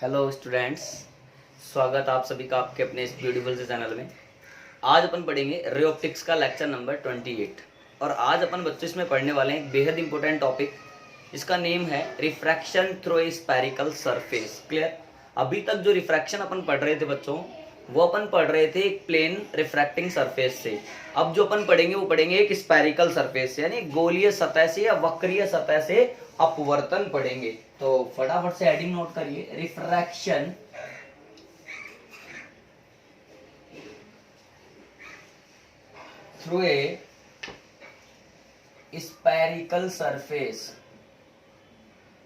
Hello students, स्वागत आप सभी का आपके अपने इस ब्यूटीफुल से चैनल में। आज अपन पढ़ेंगे रे ऑप्टिक्स का लेक्चर नंबर 28 और आज अपन बच्चों इसमें पढ़ने वाले हैं एक बेहद इंपॉर्टेंट टॉपिक जिसका नेम है refraction through a spherical surface. Clear? अभी तक जो रिफ्रैक्शन अपन पढ़ रहे थे बच्चों, वो अपन पढ़ रहे थे एक प्लेन रिफ्रैक्टिंग सरफेस से। अब जो अपन पढ़ेंगे वो पढ़ेंगे एक स्फेरिकल सरफेस से, यानी गोलीय सतह से या वक्रीय सतह से अपवर्तन पढ़ेंगे। तो फटाफट से हेडिंग नोट करिए, refraction through a spherical surface.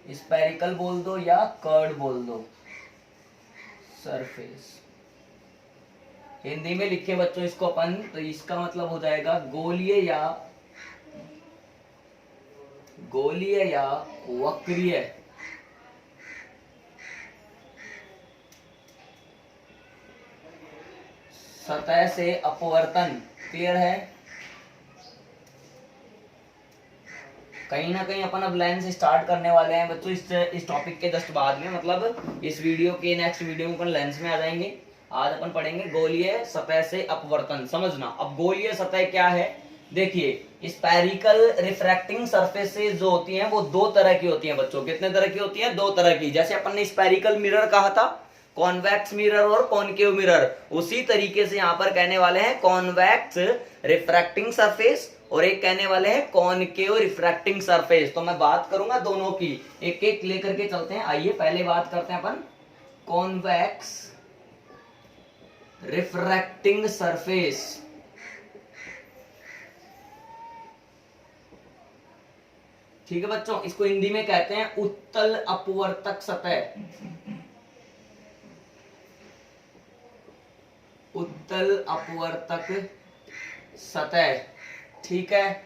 Spherical बोल दो या कर्ड बोल दो, सरफेस। हिंदी में लिखे बच्चों इसको अपन, तो इसका मतलब हो जाएगा गोलीय या वक्रीय सतह से अपवर्तन। क्लियर है? कहीं ना कहीं अपन अब लाइन से स्टार्ट करने वाले हैं बच्चों इस टॉपिक के जस्ट बाद में, मतलब इस वीडियो के नेक्स्ट वीडियो में अपन लेंस में आ जाएंगे। आज अपन पढ़ेंगे गोलीय सतह से अपवर्तन। समझना, अब गोलीय सतह क्या है? देखिए, स्फेरिकल रिफ्रैक्टिंग सरफेसेस जो होती हैं वो दो तरह की होती हैं बच्चों। कितने तरह की होती हैं? दो तरह की। जैसे अपन ने स्फेरिकल मिरर कहा था, कॉन्वेक्स मिरर और कॉनकेव मिरर, उसी तरीके से यहाँ पर कहने वाले हैं कॉन्वेक्स रिफ्रैक्टिंग सरफेस और एक कहने वाले हैं कॉनकेव रिफ्रैक्टिंग सरफेस। तो मैं बात करूंगा दोनों की, एक एक लेकर के चलते हैं। आइए पहले बात करते हैं अपन कॉन्वेक्स रिफ्रैक्टिंग सरफेस। ठीक है बच्चों, इसको हिंदी में कहते हैं उत्तल अपवर्तक सतह। उत्तल अपवर्तक सतह। ठीक है,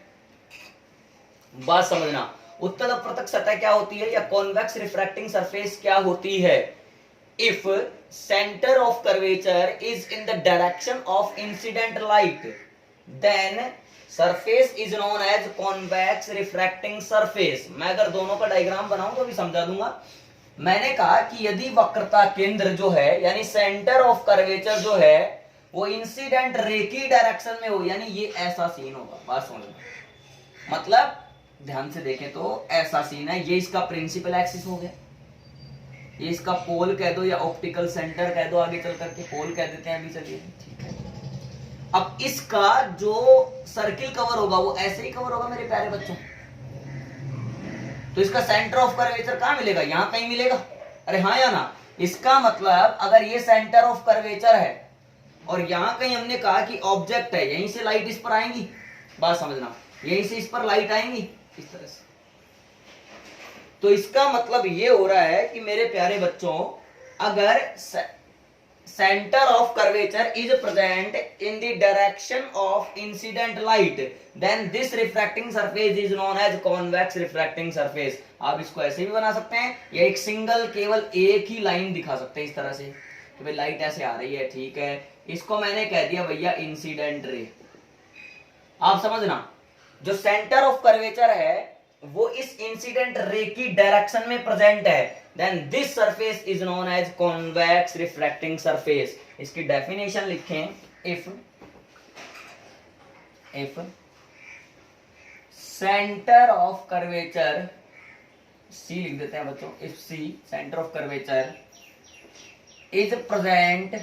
बात समझना। उत्तल अपवर्तक सतह क्या होती है या कॉन्वेक्स रिफ्रैक्टिंग सरफेस क्या होती है? If centre of curvature is in the direction of incident light, then surface is known as convex refracting surface. मैं अगर दोनों का डायग्राम बनाऊं तो भी समझा दूंगा। मैंने कहा कि यदि वक्रता केंद्र जो है यानी सेंटर ऑफ कर्वेचर जो है वो इंसिडेंट रे की डायरेक्शन में हो, यानी ये ऐसा सीन होगा। बात समझना, मतलब ध्यान से देखें तो ऐसा सीन है, ये इसका प्रिंसिपल एक्सिस हो गया, ये इसका पोल कह दो या ऑप्टिकल सेंटर कह दो, आगे चल करके पोल कह देते हैं अभी। चलिए ठीक है, अब इसका जो सर्किल कवर होगा वो ऐसे ही कवर होगा मेरे प्यारे बच्चों। तो इसका सेंटर ऑफ कर्वेचर कहां मिलेगा? यहां कहीं मिलेगा। अरे हाँ या ना? इसका मतलब अगर ये सेंटर ऑफ कर्वेचर है और यहां कहीं हमने कहा कि ऑब्जेक्ट है, यहीं से लाइट इस पर आएंगी। बात समझना, यहीं से इस पर लाइट आएंगी इस तरह से। तो इसका मतलब ये हो रहा है कि मेरे प्यारे बच्चों, अगर centre of curvature is present in the direction of incident light, then this refracting surface is known as convex refracting surface. आप इसको ऐसे भी बना सकते हैं या एक सिंगल केवल एक ही लाइन दिखा सकते हैं इस तरह से कि भाई लाइट ऐसे आ रही है। ठीक है, इसको मैंने कह दिया भैया इंसिडेंट रे। आप समझना, जो सेंटर ऑफ कर्वेचर है वो इस इंसिडेंट रे की डायरेक्शन में प्रेजेंट है, then this surface is known as convex refracting surface. इसकी डेफिनेशन लिखें, if centre of curvature, C लिख देते हैं बच्चों, if C centre of curvature is present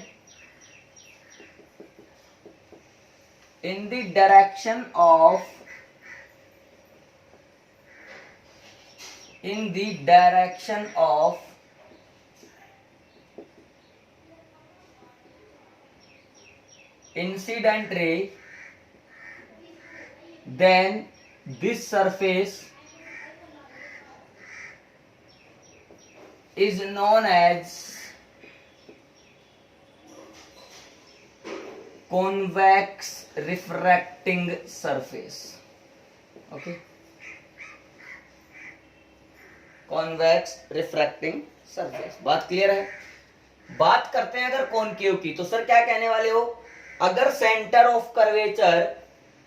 in the direction of incident ray, then this surface is known as convex refracting surface. Okay, convex refracting surface. बात clear है? बात करते हैं अगर कॉनकेव की, तो सर क्या कहने वाले हो? अगर centre of curvature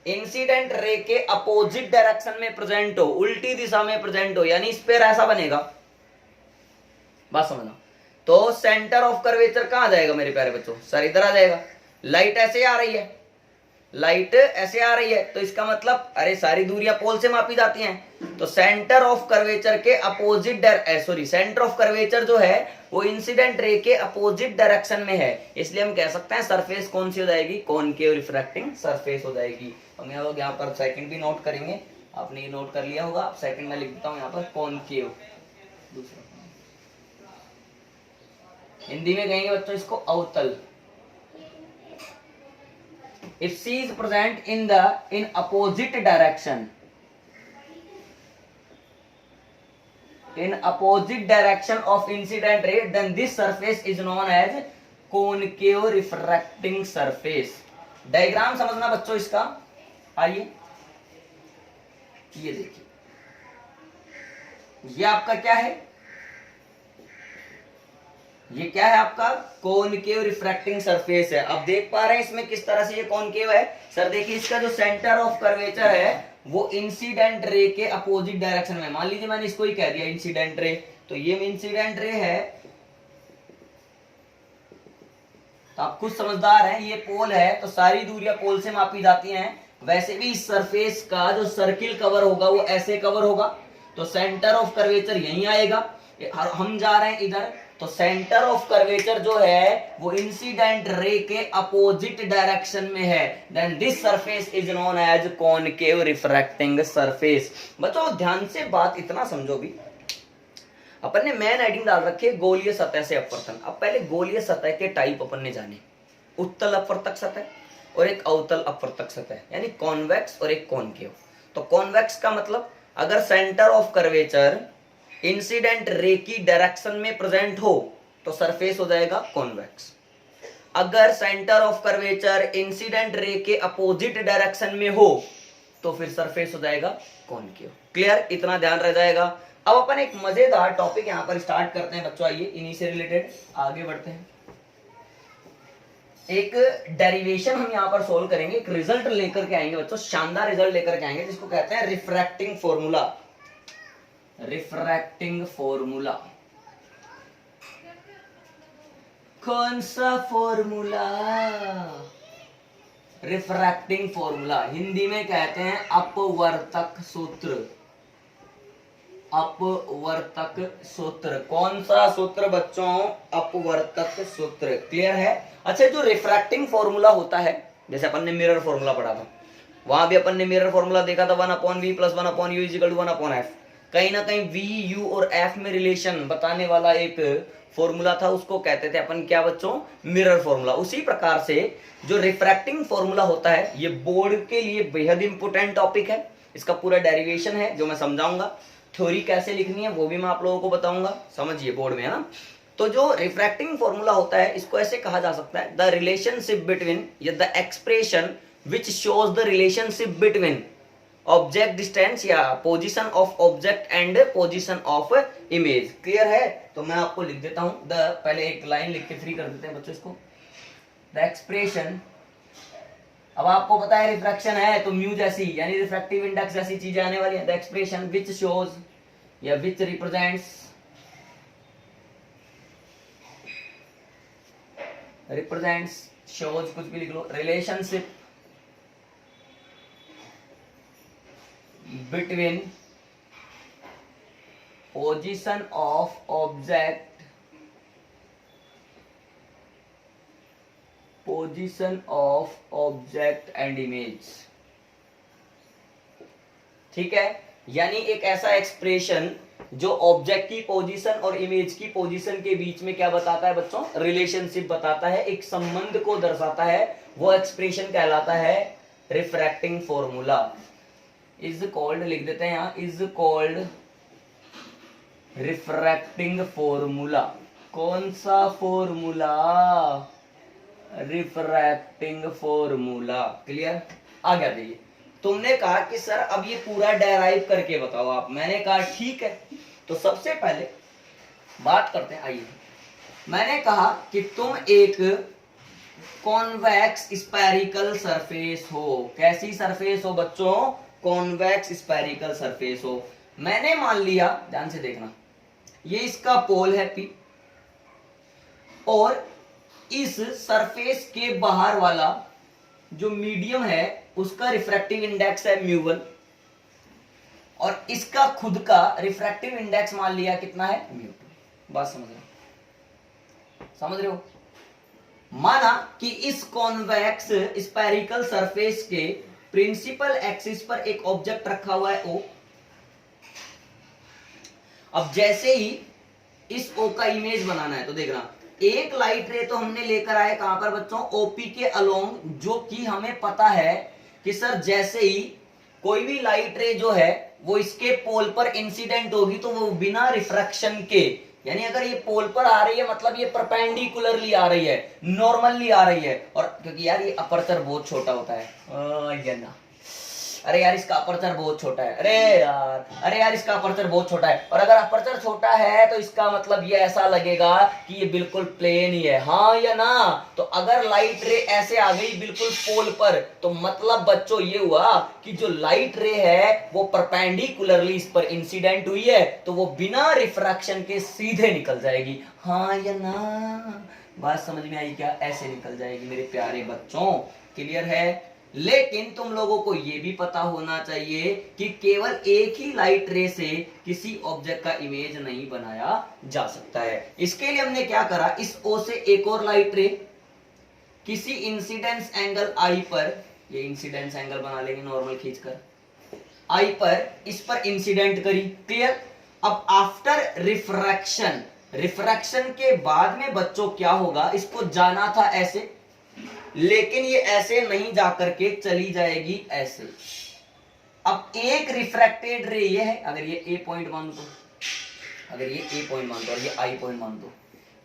incident ray के अपोजिट डायरेक्शन में प्रेजेंट हो, उल्टी दिशा में प्रेजेंट हो, यानी इस पर ऐसा बनेगा। बात समझना, तो सेंटर ऑफ कर्वेचर कहां आ जाएगा मेरे प्यारे बच्चों? सर इधर आ जाएगा। लाइट ऐसे आ रही है, लाइट ऐसे आ रही है, तो इसका मतलब अरे सारी दूरियां पोल से मापी जाती हैं, तो सेंटर ऑफ कर्वेचर के अपोजिट सेंटर ऑफ कर्वेचर जो है वो इंसिडेंट रे के अपोजिट डायरेक्शन में है, इसलिए हम कह सकते हैं सरफेस कौन सी हो जाएगी? कॉनकेव रिफ्रैक्टिंग सरफेस हो जाएगी। हम यहाँ पर सेकंड भी नोट करेंगे, आपने ये नोट कर लिया होगा। सेकंड में लिख देता हूँ यहाँ पर कॉनकेव, दूसरा हिंदी में कहेंगे बच्चों इसको अवतल। If C is present in opposite direction, of incident ray, then this surface is known as concave refracting surface. Diagram समझना बच्चों इसका। आइए ये देखिए, ये आपका क्या है? ये क्या है आपका? कॉनकेव रिफ्रैक्टिंग सरफेस है। अब देख पा रहे हैं इसमें किस तरह से ये कॉनकेव है। सर देखिए इसका जो सेंटर ऑफ कर्वेचर है वो इंसिडेंट रे के अपोजिट डायरेक्शन में, मान लीजिए मैंने इसको ही कह दिया इंसिडेंट रे, तो ये इंसिडेंट रे है, तो आप खुद समझदार हैं, ये पोल है तो सारी दूरियां पोल से मापी जाती हैं। वैसे भी इस सरफेस का जो सर्किल कवर होगा वो ऐसे कवर होगा, तो सेंटर ऑफ कर्वेचर यहीं आएगा। हम जा रहे हैं इधर, तो सेंटर ऑफ कर्वेचर जो है वो इंसिडेंट रे के अपोजिट डायरेक्शन में है, then this surface is known as concave refracting surface. बच्चों ध्यान से बात इतना समझो भी, अपन ने मेन हेडिंग डाल रखी है गोलीय सतह से अपवर्तन। अब पहले गोलीय सतह के टाइप अपन ने जाने, उत्तल अपवर्तक सतह और एक अवतल अपवर्तक सतह, यानी कॉन्वेक्स और एक कॉनकेव। तो कॉन्वेक्स का मतलब अगर centre of curvature incident ray की डायरेक्शन में प्रेजेंट हो तो सरफेस हो जाएगा कॉन्वेक्स। अगर centre of curvature incident ray के अपोजिट डायरेक्शन में हो तो फिर सरफेस हो जाएगा कॉनकेव। क्लियर? इतना ध्यान रह जाएगा। अब अपन एक मजेदार टॉपिक यहां पर स्टार्ट करते हैं बच्चों। आइए इन्हीं से रिलेटेड आगे बढ़ते हैं। एक डेरिवेशन हम यहां पर सोल्व करेंगे, एक रिजल्ट लेकर के आएंगे बच्चों, शानदार रिजल्ट लेकर के आएंगे, जिसको कहते हैं रिफ्रैक्टिंग फॉर्मूला। रिफ्रैक्टिंग फॉर्मूला कौन सा फॉर्मूला? रिफ्रैक्टिंग फॉर्मूला हिंदी में कहते हैं अपवर्तक सूत्र। अपवर्तक सूत्र कौन सा सूत्र बच्चों? अपवर्तक सूत्र। क्लियर है? अच्छा, जो रिफ्रैक्टिंग फॉर्मूला होता है, जैसे अपन ने मिरर फॉर्मूला पढ़ा था, वहां भी अपन ने मिरर फॉर्मूला देखा था 1/v + 1/u = 1/f। कहीं ना कहीं v, u और f में रिलेशन बताने वाला एक फॉर्मूला था, उसको कहते थे अपन क्या बच्चों? Mirror formula. उसी प्रकार से जो रिफ्रैक्टिंग फॉर्मूला होता है, ये बोर्ड के लिए बेहद इंपोर्टेंट टॉपिक है। इसका पूरा डेरिवेशन है जो मैं समझाऊंगा, थ्योरी कैसे लिखनी है वो भी मैं आप लोगों को बताऊंगा, समझिए बोर्ड में, है ना। तो जो रिफ्रैक्टिंग फॉर्मूला होता है इसको ऐसे कहा जा सकता है, द रिलेशनशिप बिटवीन या the expression which shows the relationship between object distance या position of object and position of image. Clear है? तो मैं आपको लिख देता हूं, पहले एक लाइन लिख के फ्री कर देते हैं बच्चों इसको। द एक्सप्रेशन, अब आपको पता है रिफ्रैक्शन है तो म्यू जैसी यानी रिफ्रैक्टिव इंडेक्स जैसी चीजें आने वाली हैं। द एक्सप्रेशन विच शोज या विच रिप्रेजेंट्स शोज, कुछ भी लिख लो, relationship between position of object and image। ठीक है? यानी एक ऐसा एक्सप्रेशन जो ऑब्जेक्ट की पोजीशन और इमेज की पोजीशन के बीच में क्या बताता है बच्चों? रिलेशनशिप बताता है, एक संबंध को दर्शाता है। वो एक्सप्रेशन कहलाता है रिफ्रैक्टिंग फॉर्मूला। इज कॉल्ड, लिख देते हैं यहां, इज कॉल्ड रिफ्रैक्टिंग फॉर्मूला। कौन सा फॉर्मूला? Refracting formula. क्लियर? आ गया? देखिए, तुमने कहा कि सर अब ये पूरा डेराइव करके बताओ आप। मैंने कहा ठीक है, तो सबसे पहले बात करते हैं। आइए, मैंने कहा कि तुम एक कॉन्वेक्स स्फेरिकल सरफेस हो। कैसी सरफेस हो बच्चों? कॉन्वेक्स स्फेरिकल सरफेस हो। मैंने मान लिया, ध्यान से देखना, ये इसका पोल है P, और इस सरफेस के बाहर वाला जो मीडियम है उसका रिफ्रैक्टिव इंडेक्स है म्यू1 और इसका खुद का रिफ्रैक्टिव इंडेक्स मान लिया कितना है म्यू2। बात समझ रहे हो? माना कि इस कॉन्वेक्स स्फेरिकल सरफेस के प्रिंसिपल एक्सिस पर एक ऑब्जेक्ट रखा हुआ है O। अब जैसे ही इस O का इमेज बनाना है तो देखना, एक लाइट रे तो हमने लेकर आए कहां पर बच्चों, OP के अलोंग, जो कि हमें पता है कि सर जैसे ही कोई भी लाइट रे जो है वो इसके पोल पर इंसिडेंट होगी तो वो बिना रिफ्रैक्शन के, यानी अगर ये पोल पर आ रही है मतलब ये परपेंडिकुलरली आ रही है, नॉर्मली आ रही है। और क्योंकि यार ये अपर्चर बहुत छोटा होता है, ये ना, अरे यार इसका अपर्चर बहुत छोटा है, अरे यार इसका अपर्चर बहुत छोटा है। और अगर अपर्चर छोटा है तो इसका मतलब ये ऐसा लगेगा कि ये बिल्कुल प्लेन ही है, हाँ या ना? तो अगर लाइट रे ऐसे आ गई बिल्कुल पोल पर तो मतलब बच्चों ये हुआ कि जो लाइट रे है वो परपेंडिकुलरली इस पर इंसिडेंट हुई है तो वो बिना रिफ्रैक्शन के सीधे निकल जाएगी, हाँ या ना? बात समझ में आई क्या? ऐसे निकल जाएगी मेरे प्यारे बच्चों, क्लियर है? लेकिन तुम लोगों को यह भी पता होना चाहिए कि केवल एक ही लाइट रे से किसी ऑब्जेक्ट का इमेज नहीं बनाया जा सकता है। इसके लिए हमने क्या करा, इस O से एक और लाइट रे किसी इंसिडेंस एंगल I पर, ये इंसिडेंस एंगल बना लेंगे नॉर्मल खींचकर, I पर इस पर इंसिडेंट करी, क्लियर? अब आफ्टर रिफ्रैक्शन, रिफ्रैक्शन के बाद में बच्चों क्या होगा, इसको जाना था ऐसे, लेकिन ये ऐसे नहीं जाकर के चली जाएगी ऐसे। अब एक रिफ्रैक्टेड रे ये है, अगर ये A पॉइंट मान दो, अगर ये A पॉइंट मान दो और ये I पॉइंट मान दो,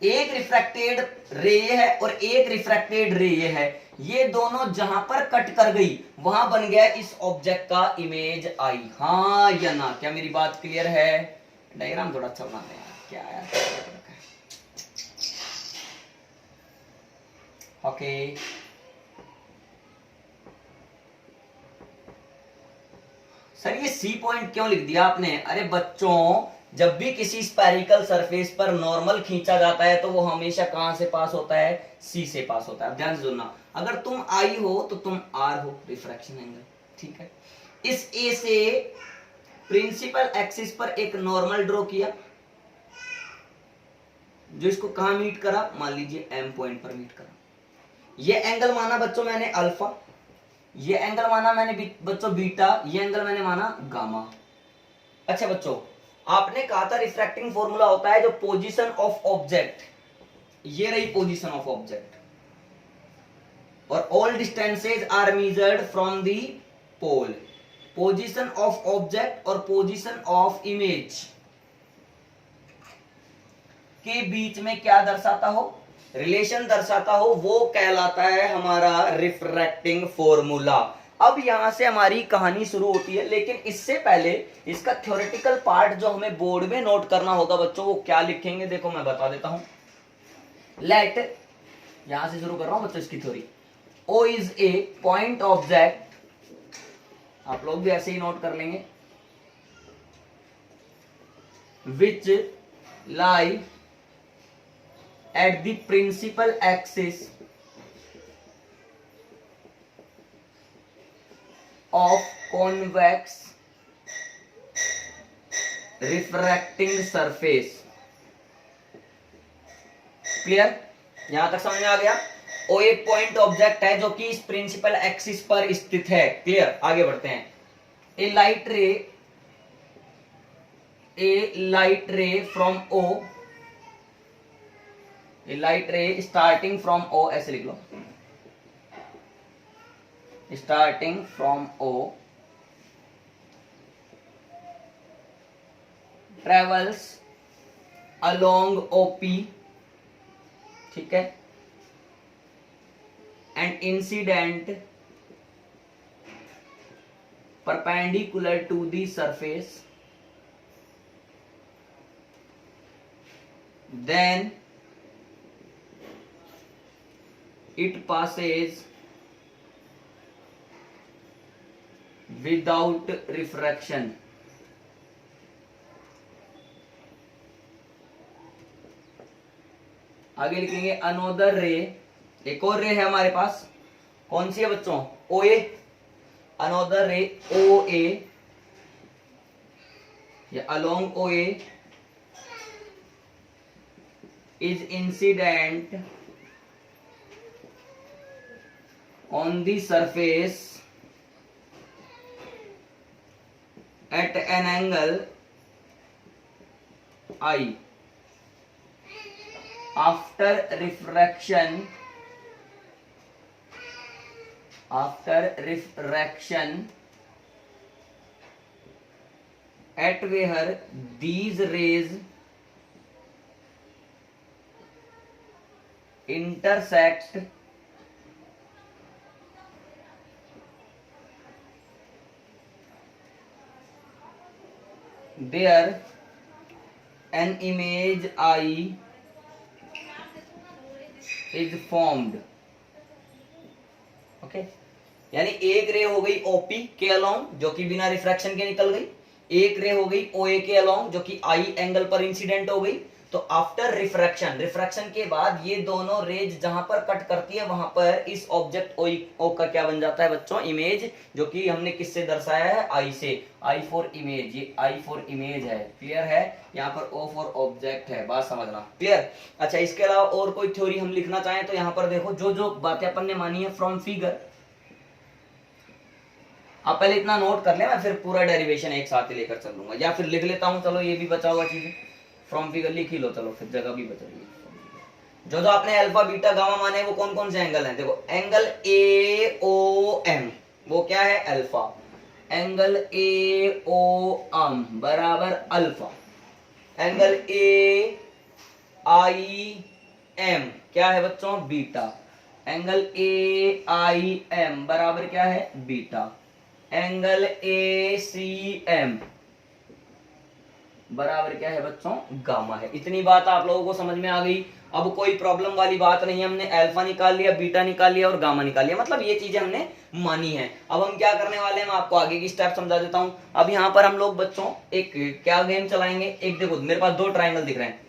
एक रिफ्रैक्टेड रे है और एक रिफ्रैक्टेड रे है, ये दोनों जहां पर कट कर गई वहां बन गया इस ऑब्जेक्ट का इमेज I, हाँ या ना? क्या मेरी बात क्लियर है? डायग्राम थोड़ा अच्छा बनाते हैं, क्या यार, ओके सर ये C पॉइंट क्यों लिख दिया आपने? अरे बच्चों, जब भी किसी स्फेरिकल सरफेस पर नॉर्मल खींचा जाता है तो वो हमेशा कहां से पास होता है? C से पास होता है। ध्यान से सुनना, अगर तुम I हो तो तुम R हो, रिफ्रैक्शन एंगल, ठीक है? इस A से प्रिंसिपल एक्सिस पर एक नॉर्मल ड्रॉ किया जो इसको कहां मीट करा, मान लीजिए M पॉइंट पर मीट करा। ये एंगल माना बच्चों मैंने अल्फा, ये एंगल माना मैंने बच्चों बीटा, ये एंगल मैंने माना गामा। अच्छा बच्चों, आपने कहा था रिफ्रैक्टिंग फॉर्मूला होता है जो पोजीशन ऑफ ऑब्जेक्ट, ये रही पोजीशन ऑफ ऑब्जेक्ट, और all distances are measured from the pole. Position of object और पोजीशन ऑफ इमेज के बीच में क्या दर्शाता हो, रिलेशन दर्शाता हो, वो कहलाता है हमारा रिफ्रैक्टिंग फॉर्मूला। अब यहां से हमारी कहानी शुरू होती है, लेकिन इससे पहले इसका थ्योरेटिकल पार्ट जो हमें बोर्ड में नोट करना होगा बच्चों, वो क्या लिखेंगे देखो मैं बता देता हूं। लेट, यहां से शुरू कर रहा हूं बच्चों इसकी theory. O is a point object, आप लोग भी ऐसे ही नोट कर लेंगे, विच लाई at the principal axis of convex refracting surface। Clear? यहां तक समझ में आ गया? O एक पॉइंट ऑब्जेक्ट है जो कि इस प्रिंसिपल एक्सिस पर स्थित है। क्लियर? आगे बढ़ते हैं। A light ray from O, A light ray starting from O, ऐसे लिख लो, starting from O travels along OP, ठीक है, and incident perpendicular to the surface, then it passes without refraction, आगे लिखेंगे अनोदर रे, एक और रे है हमारे पास, कौन सी है बच्चों, ओ ए, अनोदर रे ओ ए या along O A is incident on the surface at an angle I after refraction at where these rays intersect there an image I is formed. Okay यानी एक रे हो गई ओपी के अलोंग जो कि बिना रिफ्रैक्शन के निकल गई, एक रे हो गई ओए के अलोंग जो कि आई एंगल पर इंसिडेंट हो गई। तो आफ्टर रिफ्रैक्शन के बाद ये दोनों रेज जहां पर कट करती है वहां पर इस ऑब्जेक्ट ओ का क्या बन जाता है बच्चों, इमेज, जो कि हमने किससे दर्शाया है, आई से, आई फॉर इमेज, ये आई फॉर इमेज है, क्लियर है। यहाँ पर ओ फॉर ऑब्जेक्ट है, बात समझना, क्लियर। अच्छा इसके अलावा और कोई थ्योरी हम लिखना चाहें तो यहाँ पर देखो जो जो बातें अपन ने मानी है फ्रॉम फिगर, आप पहले इतना नोट कर ले, मैं फिर पूरा डेरिवेशन एक साथ ही लेकर चल लूंगा, या फिर लिख लेता हूं, चलो ये भी बचा हुआ चीज फ्रॉम फिगर लिख ही लो, चलो फिर जगह भी बच रही है। जो जो आपने अल्फा बीटा गामा माने वो कौन कौन से एंगल हैं, देखो एंगल ए ओ एम वो क्या है, alpha, angle A O M बराबर alpha, angle A I M क्या है बच्चों, beta, angle A I M बराबर क्या है, beta, angle A C M बराबर क्या है बच्चों, गामा है। इतनी बात आप लोगों को समझ में आ गई। अब कोई प्रॉब्लम वाली बात नहीं है, हमने अल्फा निकाल लिया, बीटा निकाल लिया और गामा निकाल लिया, मतलब ये चीजें हमने मानी है। अब हम क्या करने वाले हैं, मैं आपको आगे की स्टेप समझा देता हूं। अब यहाँ पर हम लोग बच्चों एक क्या गेम चलाएंगे, एक देखो मेरे पास दो ट्राइंगल दिख रहे हैं,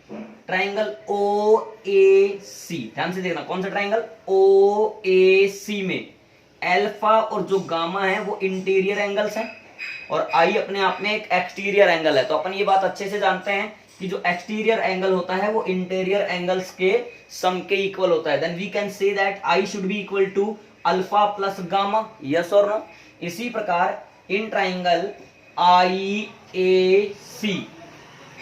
ट्राइंगल ओ ए सी, ध्यान से देखना कौन सा ट्राइंगल, ओ ए सी में अल्फा और जो गामा है वो इंटीरियर एंगल्स हैं और आई अपने आप में एक एक्सटीरियर एंगल है। तो अपन ये बात अच्छे से जानते हैं कि जो एक्सटीरियर एंगल होता है वो इंटीरियर एंगल्स के सम के इक्वल होता है। Then we can say that I should be equal to alpha plus gamma, yes और नो। इसी प्रकार in triangle I A C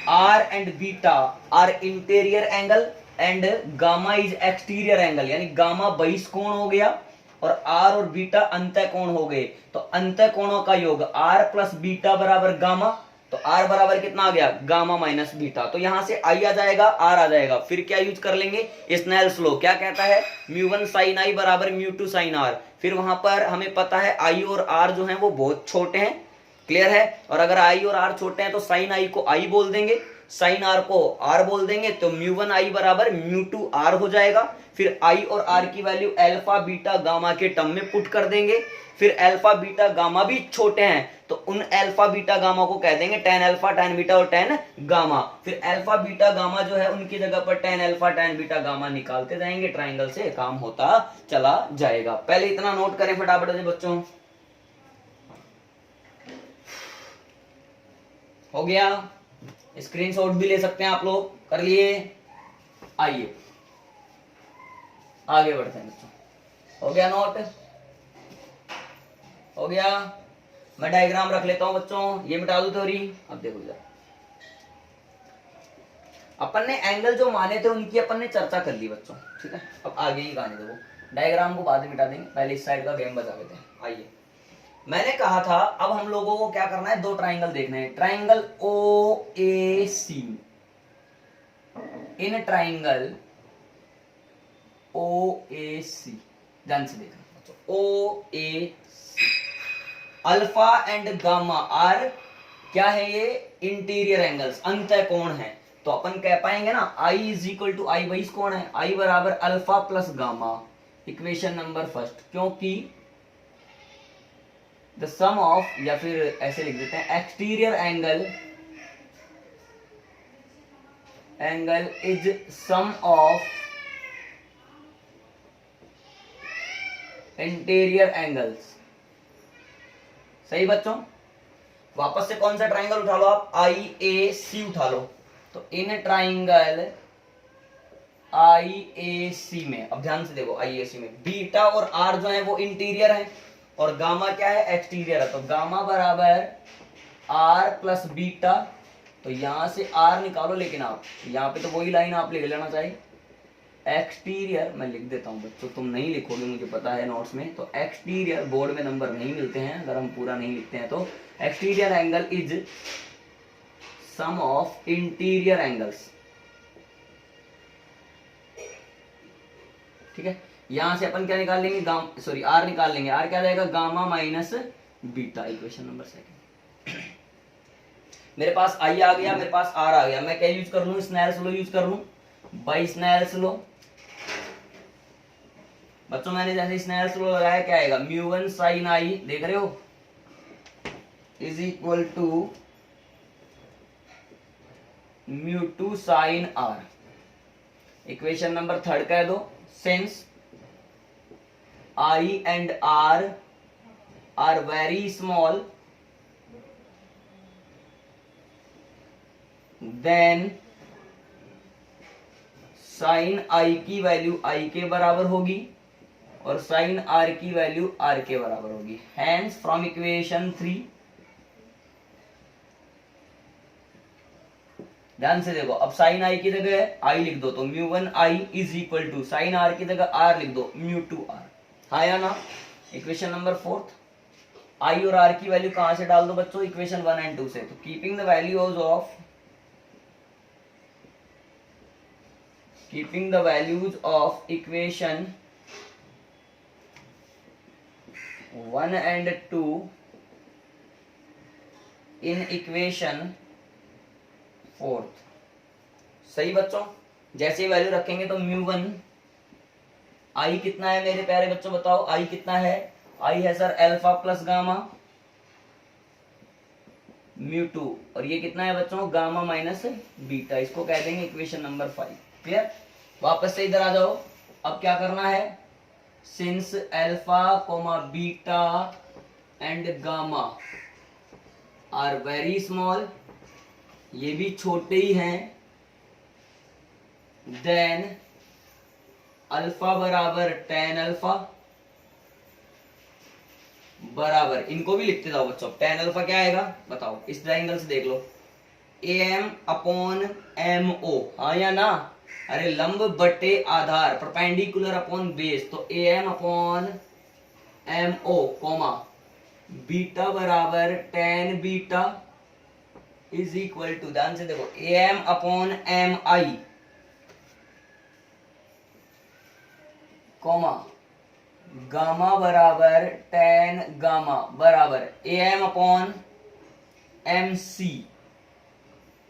are and beta are interior angle and gamma is exterior angle, यानी gamma बहिष कोण हो गया और are और बीटा अंतः कोण हो गए। तो अंतः कोणों का योग आर प्लस बीटा बराबर गामा, तो आर बराबर कितना आ गया, गामा माइनस बीटा। तो यहां से आई आ जाएगा, आर आ जाएगा, फिर क्या यूज कर लेंगे, स्नेल्स लॉ क्या कहता है, म्यू1 साइन आई बराबर म्यू2 साइन आर। फिर वहां पर हमें पता है आई और आर जो है वो बहुत छोटे हैं, क्लियर है, और अगर आई और आर छोटे हैं तो साइन आई को आई बोल देंगे, साइन आर को आर बोल देंगे, तो म्यू1 आई बराबर म्यू2 आर हो जाएगा। फिर आई और आर की वैल्यू अल्फा बीटा गामा के टर्म में पुट कर देंगे। फिर अल्फा बीटा गामा भी छोटे हैं तो उन अल्फा बीटा गामा को कह देंगे tan अल्फा tan बीटा और tan गामा। फिर अल्फा बीटा गामा जो है उनकी जगह पर tan alpha tan beta gamma निकालते जाएंगे, ट्राइंगल से काम होता चला जाएगा। पहले इतना नोट करें फटाफट से बच्चों, हो गया, स्क्रीनशॉट भी ले सकते हैं आप लोग, कर लिए। आइए आगे बढ़ते हैं बच्चों, हो गया नोट, हो गया। मैं डायग्राम रख लेता हूं बच्चों, ये मिटा दूं थ्योरी। अब देखो जरा, अपन ने एंगल जो माने थे उनकी अपन ने चर्चा कर ली बच्चों, ठीक है। अब आगे ही गाने देखो, डायग्राम को बाद में मिटा देंगे, पहले इस साइड का गेम बजा लेते हैं। आइए, मैंने कहा था अब हम लोगों को क्या करना है, दो ट्राइंगल देखने हैं, triangle O A C, in triangle O ए सी, ध्यान से देखना, ओ ए सी, अल्फा एंड गामा आर क्या है, ये इंटीरियर एंगल्स, अंतः कोण है। तो अपन कह पाएंगे ना I is equal to I बहिष कोण है, आई बराबर alpha plus gamma, equation number first, क्योंकि द सम ऑफ, या फिर ऐसे लिख देते हैं, exterior angle is sum of interior angles. सही बच्चों, वापस से कौन सा ट्राइंगल उठा लो आप, आई ए सी उठा लो। तो इन ट्राइंगल आई ए सी में, अब ध्यान से देखो, आई ए सी में बीटा और आर जो है वो इंटीरियर है और गामा क्या है, एक्सटीरियर है। तो गामा बराबर आर प्लस बीटा। तो यहां से आर निकालो, लेकिन आप यहाँ पे तो वही लाइन आप लिख लेना चाहिए, एक्सटीरियर मैं लिख देता हूँ बच्चों, तुम नहीं लिखोगे मुझे पता है नोट्स में। तो एक्सटीरियर, बोर्ड में नंबर नहीं मिलते हैं अगर हम पूरा नहीं लिखते हैं। तो exterior angle is sum of interior angles. ठीक है, यहां से अपन क्या निकाल लेंगे, सॉरी आर निकाल लेंगे। आर क्या जाएगा, gamma minus beta, equation number second. मेरे पास आई आ गया, मेरे पास आर आ गया। मैं क्या यूज कर लूं, स्नेल्स लॉ यूज कर लूं, बाई स्नेल्स लॉ। बच्चों मैंने जैसे स्नेल्स लॉ लगाया, क्या आएगा, म्यू वन साइन आई, देख रहे हो, is equal to mu two sine R. Equation number third कह दो, since I and R are very small then sine I की वैल्यू आई के बराबर होगी और साइन आर की वैल्यू आर के बराबर होगी। हैंस फ्रॉम इक्वेशन 3, ध्यान से देखो, अब साइन आई की जगह आई लिख दो तो mu one I is equal to sine R की जगह आर लिख दो म्यू टू आर। हाँ या ना। इक्वेशन नंबर फोर्थ, आई और आर की वैल्यू कहां से डाल दो बच्चों, इक्वेशन 1 एंड 2 से। तो keeping the values of equation 1 and 2 in equation 4। सही बच्चों, जैसे वैल्यू रखेंगे तो म्यू वन, आई कितना है मेरे प्यारे बच्चों बताओ, आई कितना है, आई है sir alpha plus gamma mu two, और ये कितना है बच्चों, गामा माइनस बीटा। इसको कह देंगे इक्वेशन नंबर 5। क्लियर। वापस से इधर आ जाओ, अब क्या करना है, since alpha comma beta and gamma are very small, ये भी छोटे ही हैं, देन अल्फा बराबर टेन अल्फा बराबर, इनको भी लिखते जाओ बच्चों, टेन अल्फा क्या आएगा बताओ, इस ट्राइंगल से देख लो, A M upon M O. हाँ या ना, अरे लंब बटे आधार, परपेंडिकुलर अपॉन बेस, तो A M upon M O comma beta बराबर tan beta is equal to, ध्यान से देखो, A M upon M I comma gamma बराबर टेन गामा बराबर A M upon M C,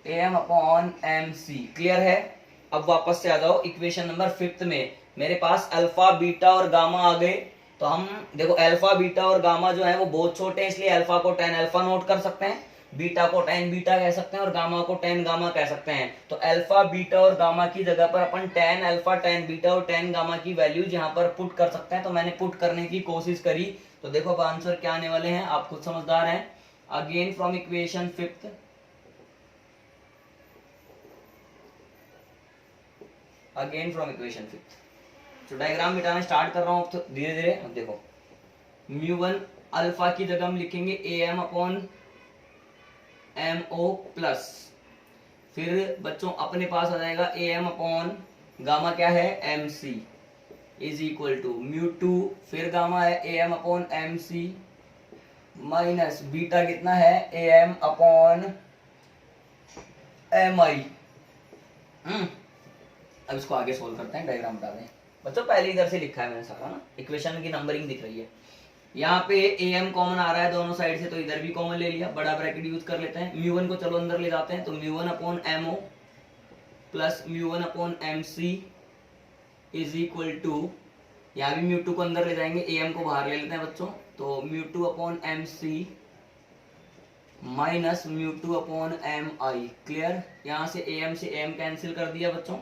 A M upon M C. Clear है। अब वापस से आ जाओ इक्वेशन नंबर 5 में, मेरे पास अल्फा बीटा और गामा आ गए। तो हम देखो अल्फा बीटा और गामा जो है वो बहुत छोटे हैं, इसलिए अल्फा को टेन अल्फा नोट कर सकते हैं, बीटा को टेन बीटा कह सकते हैं और गामा को टेन गामा कह सकते हैं। तो अल्फा बीटा और गामा की जगह पर अपन टेन अल्फा टेन बीटा और टेन गामा की वैल्यूज यहाँ पर पुट कर सकते हैं। तो मैंने पुट करने की कोशिश करी, तो देखो अब आंसर क्या आने वाले हैं, आप खुद समझदार हैं। Again from equation 5, again from equation 5, तो डायग्राम मिटाना स्टार्ट कर रहा हूं तो धीरे धीरे। अब देखो म्यू वन अल्फा की जगह हम लिखेंगे A M upon M O plus, फिर बच्चों अपने पास आ जाएगा ए एम अपॉन गामा क्या है M C is equal to mu two, फिर गामा है A M upon M C minus beta कितना है A M upon M I. अब इसको आगे सोल्व करते हैं, डायग्राम बता दें बच्चों। पहले इधर से लिखा है मैंने सारा ना, इक्वेशन की नंबरिंग दिख रही है, यहाँ पे ए एम कॉमन आ रहा है दोनों साइड से, तो इधर भी कॉमन ले लिया, बड़ा ब्रैकेट यूज कर लेते हैं। म्यू वन को चलो अंदर ले जाते हैं, तो mu one upon M O plus mu one upon M C is equal to, यहाँ भी म्यू टू को अंदर ले जाएंगे, ए एम को बाहर ले लेते हैं बच्चों, तो mu two upon M C minus mu two upon M I. Clear. यहाँ से एम कैंसिल कर दिया बच्चों,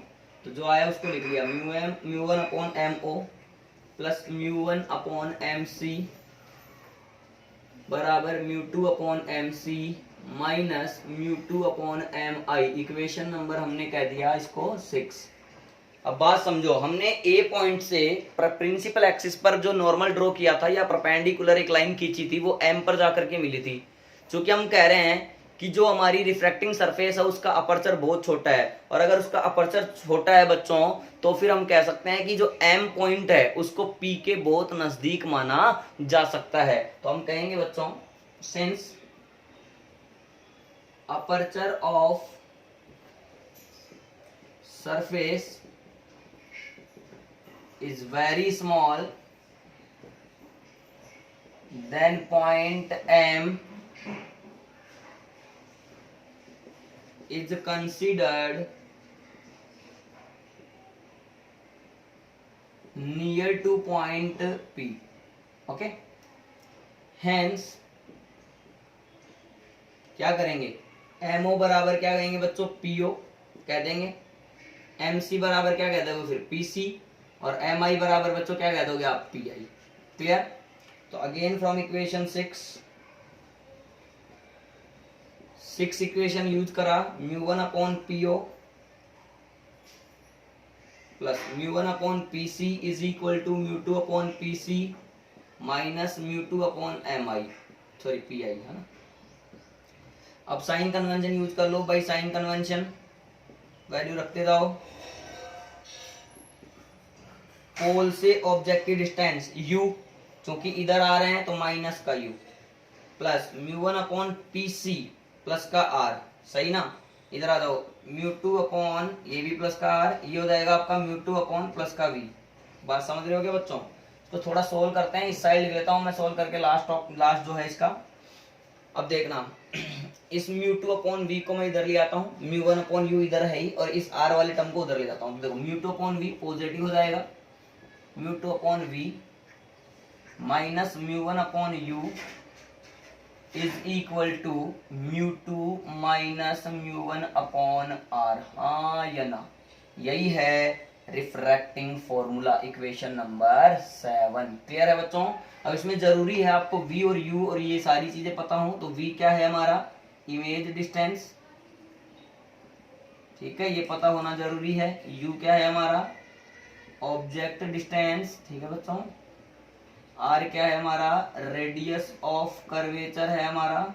तो जो आया उसको लिख लिया mu one upon M O plus μ1/mc बराबर μ2/mc minus μ2/mi। Equation number हमने कह दिया इसको 6। अब बात समझो, हमने ए पॉइंट से प्रिंसिपल एक्सिस पर जो नॉर्मल ड्रॉ किया था या परपेंडिकुलर एक लाइन खींची थी वो एम पर जाकर के मिली थी। क्योंकि हम कह रहे हैं कि जो हमारी रिफ्रैक्टिंग सरफेस है उसका अपर्चर बहुत छोटा है, और अगर उसका अपर्चर छोटा है बच्चों तो फिर हम कह सकते हैं कि जो एम पॉइंट है उसको पी के बहुत नजदीक माना जा सकता है। तो हम कहेंगे बच्चों, since aperture of surface is very small, then point M is considered near to point P. Okay, hence क्या करेंगे, MO बराबर क्या कहेंगे बच्चों, PO कह देंगे, MC बराबर क्या कह दोगे फिर PC, और MI बराबर बच्चों क्या कह दोगे आप, PI। क्लियर। तो again from equation 6 equation use करा, μ1/PO plus μ1/PC is equal to μ2/PC minus μ2/MI, sorry PI है ना। अब साइन कन्वेंशन यूज कर लो भाई, साइन कन्वेंशन वैल्यू रखते जाओ। पोल से ऑब्जेक्ट की डिस्टेंस u, क्योंकि इधर आ रहे हैं तो माइनस का u, प्लस μ1/PC प्लस का r, सही ना। इधर आ जाओ, μ2/ ये भी प्लस का r, ये हो जाएगा आपका μ2/ प्लस का v। बात समझ रहे हो क्या बच्चों। तो थोड़ा सोल्व करते हैं, इस साइड लिख लेता हूं मैं सोल्व करके लास्ट जो है इसका। अब देखना, इस μ2/v को मैं इधर ले आता हूँ, μ1/u इधर है ही, और इस r वाले टर्म को उधर ले जाता हूँ। देखो μ2/v पॉजिटिव हो जाएगा, μ2/v minus μ1/u is equal to μ2 minus μ1/r। हाँ या ना, यही है refracting formula, equation number 7। Clear है बच्चों। अब इसमें जरूरी है आपको v और u और ये सारी चीजें पता हो। तो v क्या है हमारा, इमेज डिस्टेंस, ठीक है, ये पता होना जरूरी है। u क्या है हमारा, ऑब्जेक्ट डिस्टेंस, ठीक है बच्चों। r क्या है हमारा, रेडियस ऑफ कर्वेचर है हमारा,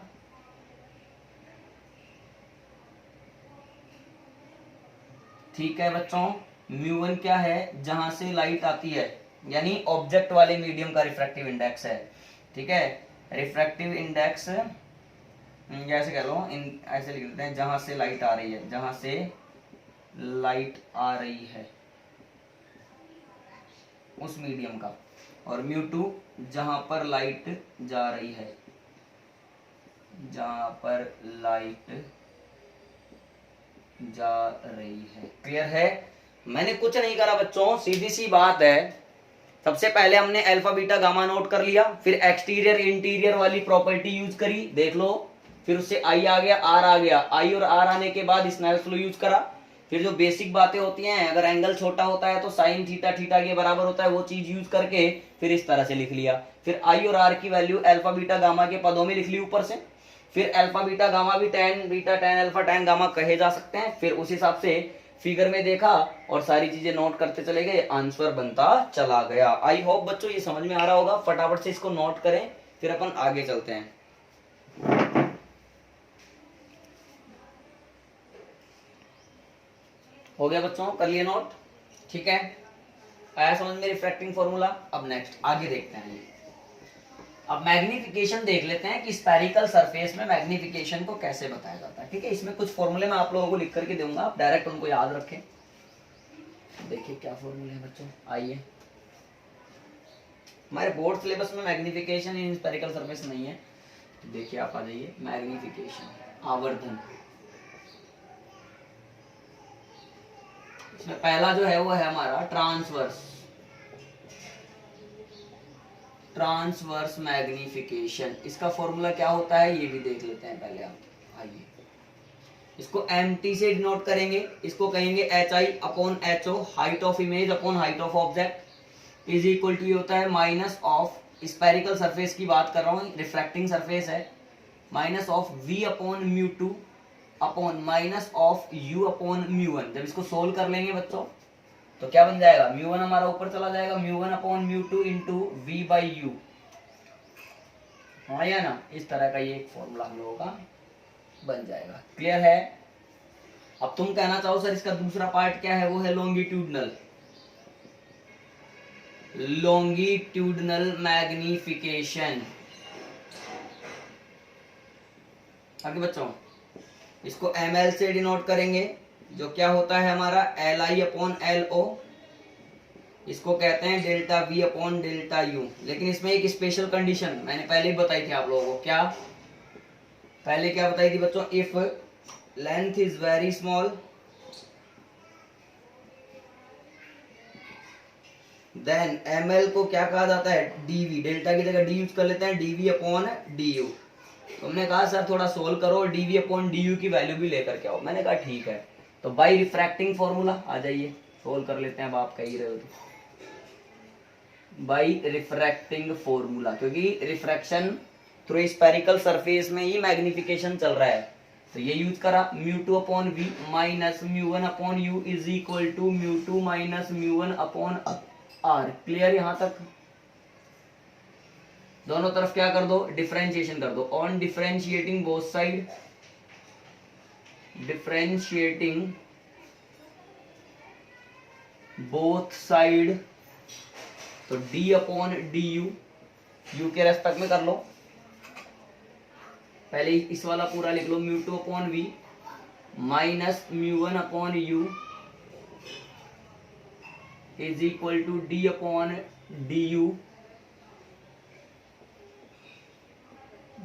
ठीक है बच्चों। μ1 क्या है, जहां से लाइट आती है, यानी ऑब्जेक्ट वाले मीडियम का रिफ्रैक्टिव इंडेक्स है, ठीक है। रिफ्रैक्टिव इंडेक्स जैसे कह लो, ऐसे लिख देते हैं, जहां से लाइट आ रही है, जहां से लाइट आ रही है उस मीडियम का, और μ2 जहां पर लाइट जा रही है, जहां पर लाइट जा रही है। क्लियर है। मैंने कुछ नहीं करा बच्चों, सीधी सी बात है। सबसे पहले हमने अल्फा बीटा गामा नोट कर लिया, फिर एक्सटीरियर इंटीरियर वाली प्रॉपर्टी यूज करी, देख लो, फिर उससे आई आ गया, आर आ गया, आई और आर आने के बाद स्नेल्स लॉ यूज करा। फिर जो बेसिक बातें होती हैं, अगर एंगल छोटा होता है तो साइन थीटा थीटा के बराबर होता है, वो चीज यूज करके फिर इस तरह से लिख लिया। फिर आई और आर की वैल्यू अल्फा बीटा गामा के पदों में लिख ली ऊपर से। फिर अल्फा बीटा गामा भी tan beta tan alpha tan gamma कहे जा सकते हैं। फिर उस हिसाब से फिगर में देखा और सारी चीजें नोट करते चले गए, आंसर बनता चला गया। आई होप बच्चों ये समझ में आ रहा होगा। फटाफट से इसको नोट करें, फिर अपन आगे चलते हैं। हो गया बच्चों, कर लिए नोट, ठीक है। आया समझ में रिफ्रैक्टिंग फॉर्मूला। अब नेक्स्ट आगे देखते हैं। अब मैग्निफिकेशन देख लेते हैं कि स्फेरिकल सरफेस में मैग्निफिकेशन को कैसे बताया जाता है, ठीक है। इसमें कुछ फॉर्मूले मैं आप लोगों को लिख करके दूंगा, आप डायरेक्ट उनको याद रखें। देखिए क्या फॉर्मूले हैं बच्चों, आइए। हमारे बोर्ड सिलेबस में मैग्निफिकेशन इन स्फेरिकल सरफेस नहीं है, देखिए आप आ जाइए। मैग्निफिकेशन आवर्धन, इसमें पहला जो है वो है हमारा ट्रांसवर्स मैग्निफिकेशन। इसका फॉर्मूला क्या होता है ये भी देख लेते हैं पहले आप, आइए। इसको MT से डिनोट करेंगे, इसको कहेंगे HI upon HO, height of image upon height of object. Is equal to ये होता है माइनस ऑफ स्पेरिकल सरफेस की बात कर रहा हूँ, रिफ्रैक्टिंग सरफेस है, minus of v upon mu two upon minus of u upon mu one. जब इसको सोल्व कर लेंगे बच्चों तो क्या बन जाएगा, म्यू वन हमारा ऊपर चला जाएगा, mu one upon mu two into V by U, हाँ या ना, इस तरह का ये एक फॉर्मूला हम लोगों का बन जाएगा। क्लियर है? अब तुम कहना चाहो सर इसका दूसरा पार्ट क्या है, वो है लॉन्गिट्यूडनल, लॉन्गिट्यूडनल मैग्निफिकेशन। आगे बच्चों इसको ml से डिनोट करेंगे, जो क्या होता है हमारा li अपॉन LO, इसको कहते हैं delta v upon delta u। लेकिन इसमें एक स्पेशल कंडीशन मैंने पहले ही बताई थी आप लोगों को, क्या पहले क्या बताई थी बच्चों, if length is very small then ml को क्या कहा जाता है, dv, डेल्टा की जगह d यूज कर लेते हैं, dv अपॉन du। तुमने कहा सर थोड़ा सोल्व करो और dv अपॉन du की वैल्यू भी लेकर के आओ, मैंने कहा ठीक है। तो बाई रिफ्रैक्टिंग फॉर्मूला आ जाइए, सोल्व कर लेते हैं, अब आप कह ही रहे हो तो बाई रिफ्रैक्टिंग फॉर्मूला, क्योंकि रिफ्रैक्शन थ्रू स्पेरिकल सरफेस में ही मैग्निफिकेशन चल रहा है, तो ये यूज करा, mu two upon V minus mu one upon U is equal to mu two minus mu one upon R. Clear यहां तक? दोनों तरफ क्या कर दो, डिफरेंशिएशन कर दो, on differentiating both side, differentiating both side, तो d अपॉन डी यू के रेस्पेक्ट में कर लो, पहले इस वाला पूरा लिख लो, mu two upon V minus mu one upon U is equal to D upon D U,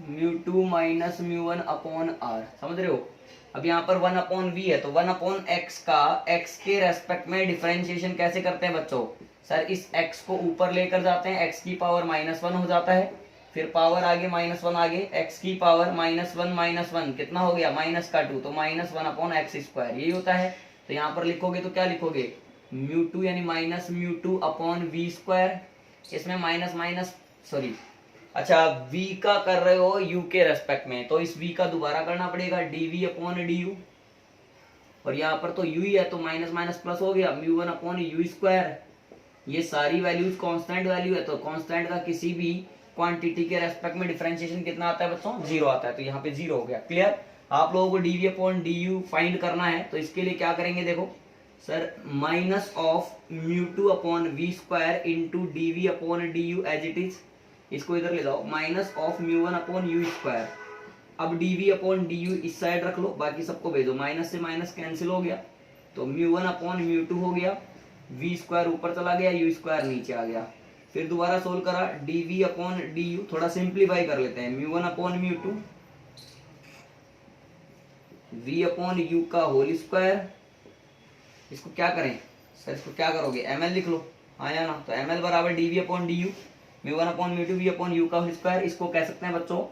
mu two minus mu one upon R. समझ रहे हो? अब यहाँ पर 1 अपॉन वी है, तो 1 अपॉन एक्स का x के रेस्पेक्ट में डिफरेंशिएशन कैसे करते हैं बच्चों, सर इस x को ऊपर लेकर जाते हैं, x की पावर -1 हो जाता है, फिर पावर आगे -1 आगे, x की पावर -1 कितना हो गया, -2, तो -1 अपॉन एक्स स्क्वायर, यही होता है। तो यहाँ पर लिखोगे तो क्या लिखोगे, म्यू टू यानी minus mu two upon V square, इसमें सॉरी अच्छा v का कर रहे हो u के रेस्पेक्ट में, तो इस v का दोबारा करना पड़ेगा, dv अपॉन du, और यहाँ पर तो u ही है तो माइनस माइनस प्लस हो गया, mu one upon U square. ये सारी वैल्यूज कांस्टेंट वैल्यू है, तो कांस्टेंट का किसी भी क्वांटिटी के रेस्पेक्ट में डिफरेंशिएशन कितना आता है बच्चों, 0 आता है, तो यहाँ पे 0 हो गया। क्लियर? आप लोगों को dv अपॉन du फाइंड करना है, तो इसके लिए क्या करेंगे, देखो sir minus of mu two upon V square into dv upon du as it is, इसको इधर ले जाओ, minus of mu one upon U square. अब dv अपॉन du इस साइड रख लो, बाकी सबको भेजो, माइनस से माइनस कैंसिल हो गया, तो mu one upon mu to हो गया, v स्क्वायर ऊपर चला गया, u स्क्वायर नीचे आ गया। फिर दोबारा सोल्व करा, dv अपॉन du, थोड़ा सिंप्लीफाई कर लेते हैं, mu one upon mu to v upon U का होल स्क्वायर। इसको क्या करें सर, इसको क्या करोगे, ml लिख लो, हाँ या ना, तो ml बराबर dv upon du, mu one upon mu two V upon U का होल स्क्वायर। इसको कह सकते हैं बच्चों,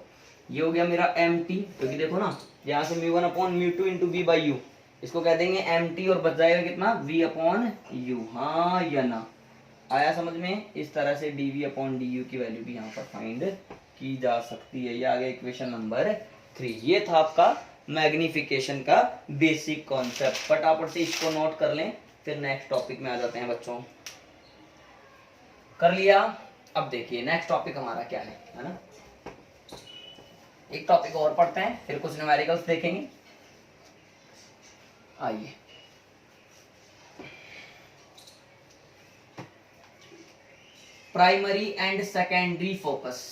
ये हो गया मेरा mt, क्योंकि देखो ना यहाँ से mu one upon mu two into V by U, इसको कह देंगे mt, और बच जाएगा कितना, v अपॉन यू, हाँ या ना, आया समझ में? इस तरह से dv अपॉन du की वैल्यू भी यहाँ पर फाइंड की जा सकती है। ये आ गया इक्वेशन नंबर 3। ये था आपका मैग्निफिकेशन का बेसिक कॉन्सेप्ट, फटाफट से इसको नोट कर लें, फिर नेक्स्ट टॉपिक में आ जाते हैं बच्चों। कर लिया? अब देखिए नेक्स्ट टॉपिक हमारा क्या है ना, एक टॉपिक और पढ़ते हैं, फिर कुछ न्यूमेरिकल्स देखेंगे। आइए, primary and secondary focus,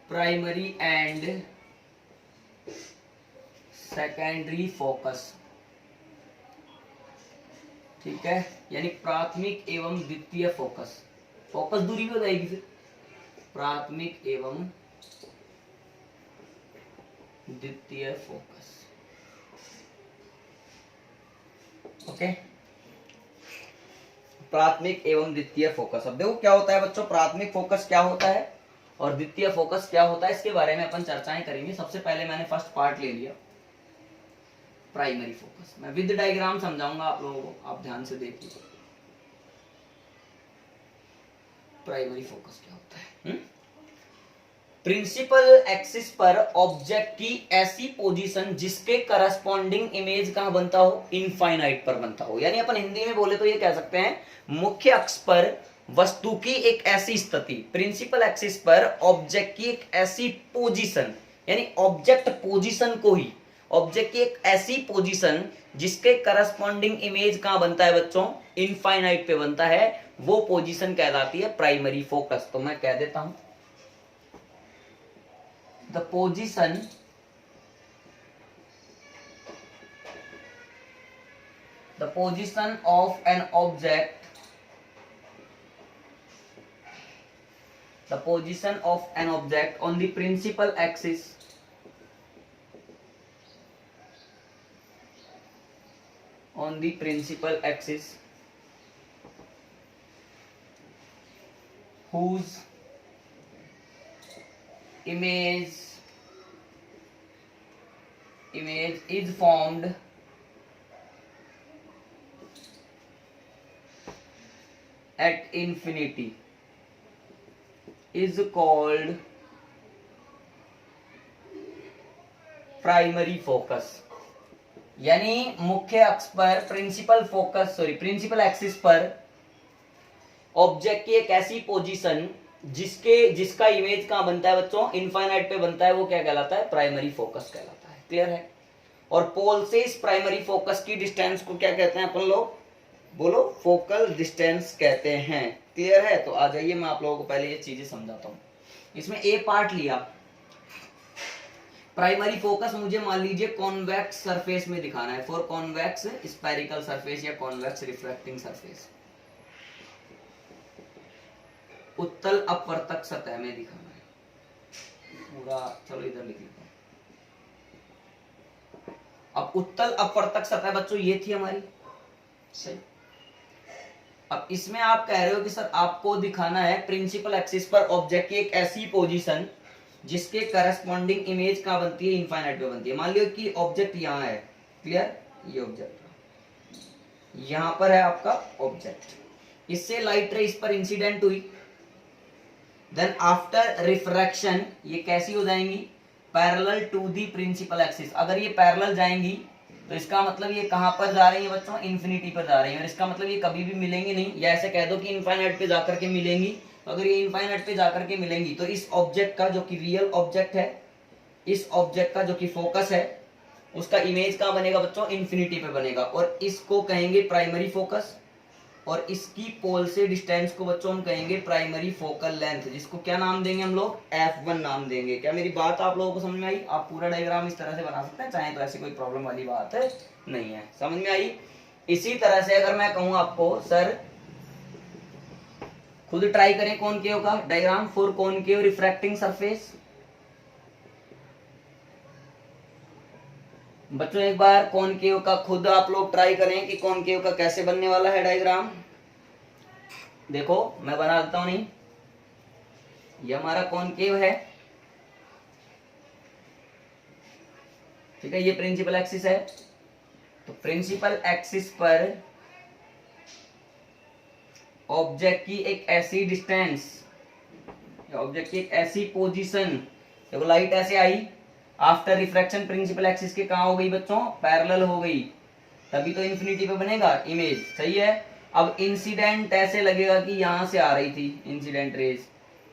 primary and secondary focus, ठीक है, यानी प्राथमिक एवं द्वितीय फोकस, फोकस दूरी भी हो जाएगी फिर, प्राथमिक एवं द्वितीय फोकस, ओके, प्राथमिक एवं द्वितीय फोकस। अब देखो क्या होता है बच्चों, प्राथमिक फोकस क्या होता है और द्वितीय फोकस क्या होता है, इसके बारे में अपन चर्चाएं करेंगे। सबसे पहले मैंने फर्स्ट पार्ट ले लिया, प्राइमरी फोकस। मैं विद डायग्राम समझाऊंगा आप लोगों को, आप ध्यान से देखिए। प्राइमरी फोकस क्या होता है। प्रिंसिपल एक्सिस पर ऑब्जेक्ट की ऐसी पोजीशन जिसके करस्पॉन्डिंग इमेज कहां बनता हो, इनफाइनाइट पर बनता हो। यानी अपन हिंदी में बोले तो ये कह सकते हैं मुख्य अक्ष पर वस्तु की एक ऐसी स्थिति, प्रिंसिपल एक्सिस पर ऑब्जेक्ट की एक ऐसी पोजीशन, यानी ऑब्जेक्ट पोजीशन को ही, ऑब्जेक्ट की एक ऐसी पोजीशन जिसके करस्पॉन्डिंग इमेज कहां बनता है बच्चों, इनफाइनाइट पे बनता है, वो पोजीशन कहलाती है प्राइमरी फोकस। तो मैं कह देता हूं the position of an object, the position of an object on the principal axis whose image is formed at infinity is called primary focus. यानी मुख्य अक्ष पर प्रिंसिपल एक्सिस पर ऑब्जेक्ट की एक ऐसी पोजीशन जिसका इमेज कहां बनता है बच्चों, इनफाइनाइट पे बनता है, वो क्या कहलाता है, प्राइमरी फोकस कहलाता है। क्लियर है। और पोल से इस प्राइमरी फोकस की डिस्टेंस को क्या कहते हैं अपन लोग, बोलो, फोकल डिस्टेंस कहते हैं। क्लियर है। तो आ जाइए, मैं आप लोगों को पहले ये चीजें समझाता हूं। इसमें ए पार्ट लिया, प्राइमरी फोकस मुझे मान लीजिए कॉन्वेक्स सरफेस में दिखाना है, फॉर कॉन्वेक्स स्फेरिकल सरफेस या कॉन्वेक्स रिफ्रैक्टिंग सरफेस, उत्तल अपवर्तक सतह में दिखाना है पूरा। चलो इधर लिख लेते हैं। अब उत्तल अपवर्तक सतह बच्चों ये थी हमारी, सही। अब इसमें आप कह रहे हो कि सर आपको दिखाना है प्रिंसिपल एक्सिस पर ऑब्जेक्ट की एक ऐसी पोजीशन जिसके करस्पॉन्डिंग इमेज कहां बनती है, इनफाइनाइट पे बनती है। मान लो कि ऑब्जेक्ट यहां है, क्लियर, ये ऑब्जेक्ट यहां पर है आपका ऑब्जेक्ट, इससे लाइट रे इस पर इंसिडेंट हुई, देन आफ्टर रिफ्रैक्शन ये कैसी हो जाएंगी, parallel to the principal axis. अगर ये पैरेलल जाएंगी तो इसका मतलब ये कहां पर जा रही है बच्चों, इन्फिनिटी पर जा रही है, और इसका मतलब ये कभी भी मिलेंगी नहीं, या ऐसे कह दो कि इनफाइनाइट पे जाकर के मिलेंगी। तो अगर ये इनफाइनाइट पे जाकर के मिलेंगी तो इस ऑब्जेक्ट का जो कि रियल ऑब्जेक्ट है, इस ऑब्जेक्ट का जो कि फोकस है, उसका इमेज कहां बनेगा बच्चों, इन्फिनिटी पे बनेगा, और इसको कहेंगे प्राइमरी फोकस। और इसकी पोल से डिस्टेंस को बच्चों हम कहेंगे प्राइमरी फोकल लेंथ, जिसको क्या नाम देंगे हम लोग, F1 नाम देंगे। क्या मेरी बात आप लोगों को समझ में आई? आप पूरा डायग्राम इस तरह से बना सकते हैं चाहे, तो ऐसी कोई प्रॉब्लम वाली बात नहीं है। समझ में आई? इसी तरह से अगर मैं कहूं आपको, सर खुद ट्राई करें कॉनकेव का diagram for concave refracting surface. बच्चों एक बार कॉनकेव का खुद आप लोग ट्राई करें कि कॉनकेव का कैसे बनने वाला है डायग्राम। देखो मैं बना देता हूं, नहीं ये हमारा कॉनकेव है, ठीक है, ये प्रिंसिपल एक्सिस है। तो प्रिंसिपल एक्सिस पर ऑब्जेक्ट की एक ऐसी डिस्टेंस, ऑब्जेक्ट की एक ऐसी पोजीशन, देखो लाइट ऐसे आई, आफ्टर रिफ्रैक्शन प्रिंसिपल एक्सिस के कहां हो गई बच्चों, पैरेलल हो गई, तभी तो इन्फिनिटी पे बनेगा इमेज, सही है। अब इंसिडेंट ऐसे लगेगा कि यहां से आ रही थी इंसिडेंट रेज,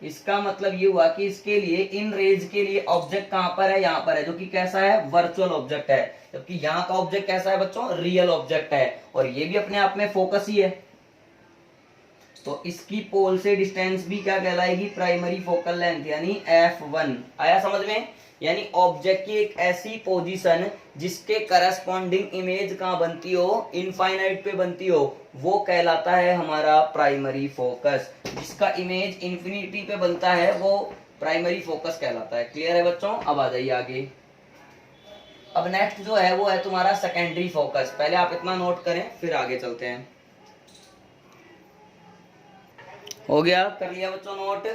इसका मतलब ये हुआ कि इसके लिए, इन रेज के लिए ऑब्जेक्ट कहां पर है, यहां पर है, जो कि कैसा है, वर्चुअल ऑब्जेक्ट है, जबकि यहां का ऑब्जेक्ट कैसा है बच्चों, रियल ऑब्जेक्ट है, और ये भी अपने आप में फोकस ही है। तो इसकी पोल से डिस्टेंस भी क्या कहलाएगी, प्राइमरी फोकल लेंथ, यानी F1। आया समझ में? यानी ऑब्जेक्ट की एक ऐसी पोजीशन जिसके करस्पॉन्डिंग इमेज कहां बनती हो, इनफाइनाइट पे बनती हो, वो कहलाता है हमारा प्राइमरी फोकस। जिसका इमेज इन्फिनिटी पे बनता है वो प्राइमरी फोकस कहलाता है। क्लियर है बच्चों? अब आ जाइए आगे। अब नेक्स्ट जो है वो है तुम्हारा सेकेंडरी फोकस। पहले आप इतना नोट करें फिर आगे चलते हैं। हो गया, कर लिया बच्चों नोट?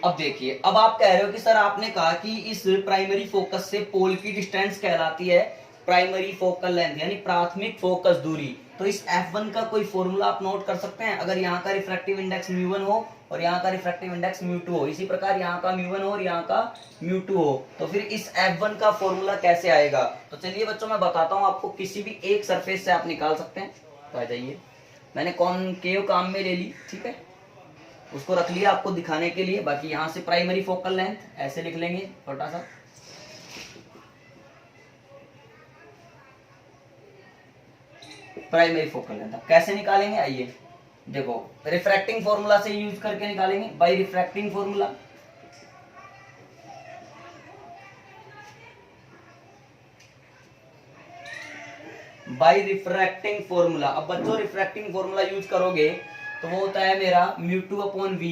अब देखिए, अब आप कह रहे हो कि सर आपने कहा कि इस प्राइमरी फोकस से पोल की डिस्टेंस कहलाती है प्राइमरी फोकल लेंथ, यानी प्राथमिक फोकस दूरी। तो इस F1 का कोई फॉर्मूला आप नोट कर सकते हैं। अगर यहाँ का रिफ्रैक्टिव इंडेक्स μ1 हो और यहाँ का रिफ्रैक्टिव इंडेक्स μ2 हो, इसी प्रकार यहाँ का μ1 हो और यहाँ का μ2 हो, तो फिर इस F1 का फॉर्मूला कैसे आएगा? तो चलिए बच्चों मैं बताता हूँ आपको, किसी भी एक सरफेस से आप निकाल सकते हैं। तो आ जाइए, मैंने कॉनकेव काम में ले ली, ठीक है, उसको रख लिया आपको दिखाने के लिए। बाकी यहाँ से प्राइमरी फोकल लेंथ ऐसे लिख लेंगे छोटा सा, प्राइमरी फोकल लेंथ। अब कैसे निकालेंगे आइए देखो, रिफ्रैक्टिंग फॉर्मूला से यूज करके निकालेंगे, by refracting formula. By refracting formula, अब बच्चों रिफ्रैक्टिंग फॉर्मूला यूज करोगे तो वो होता है मेरा μ2 upon v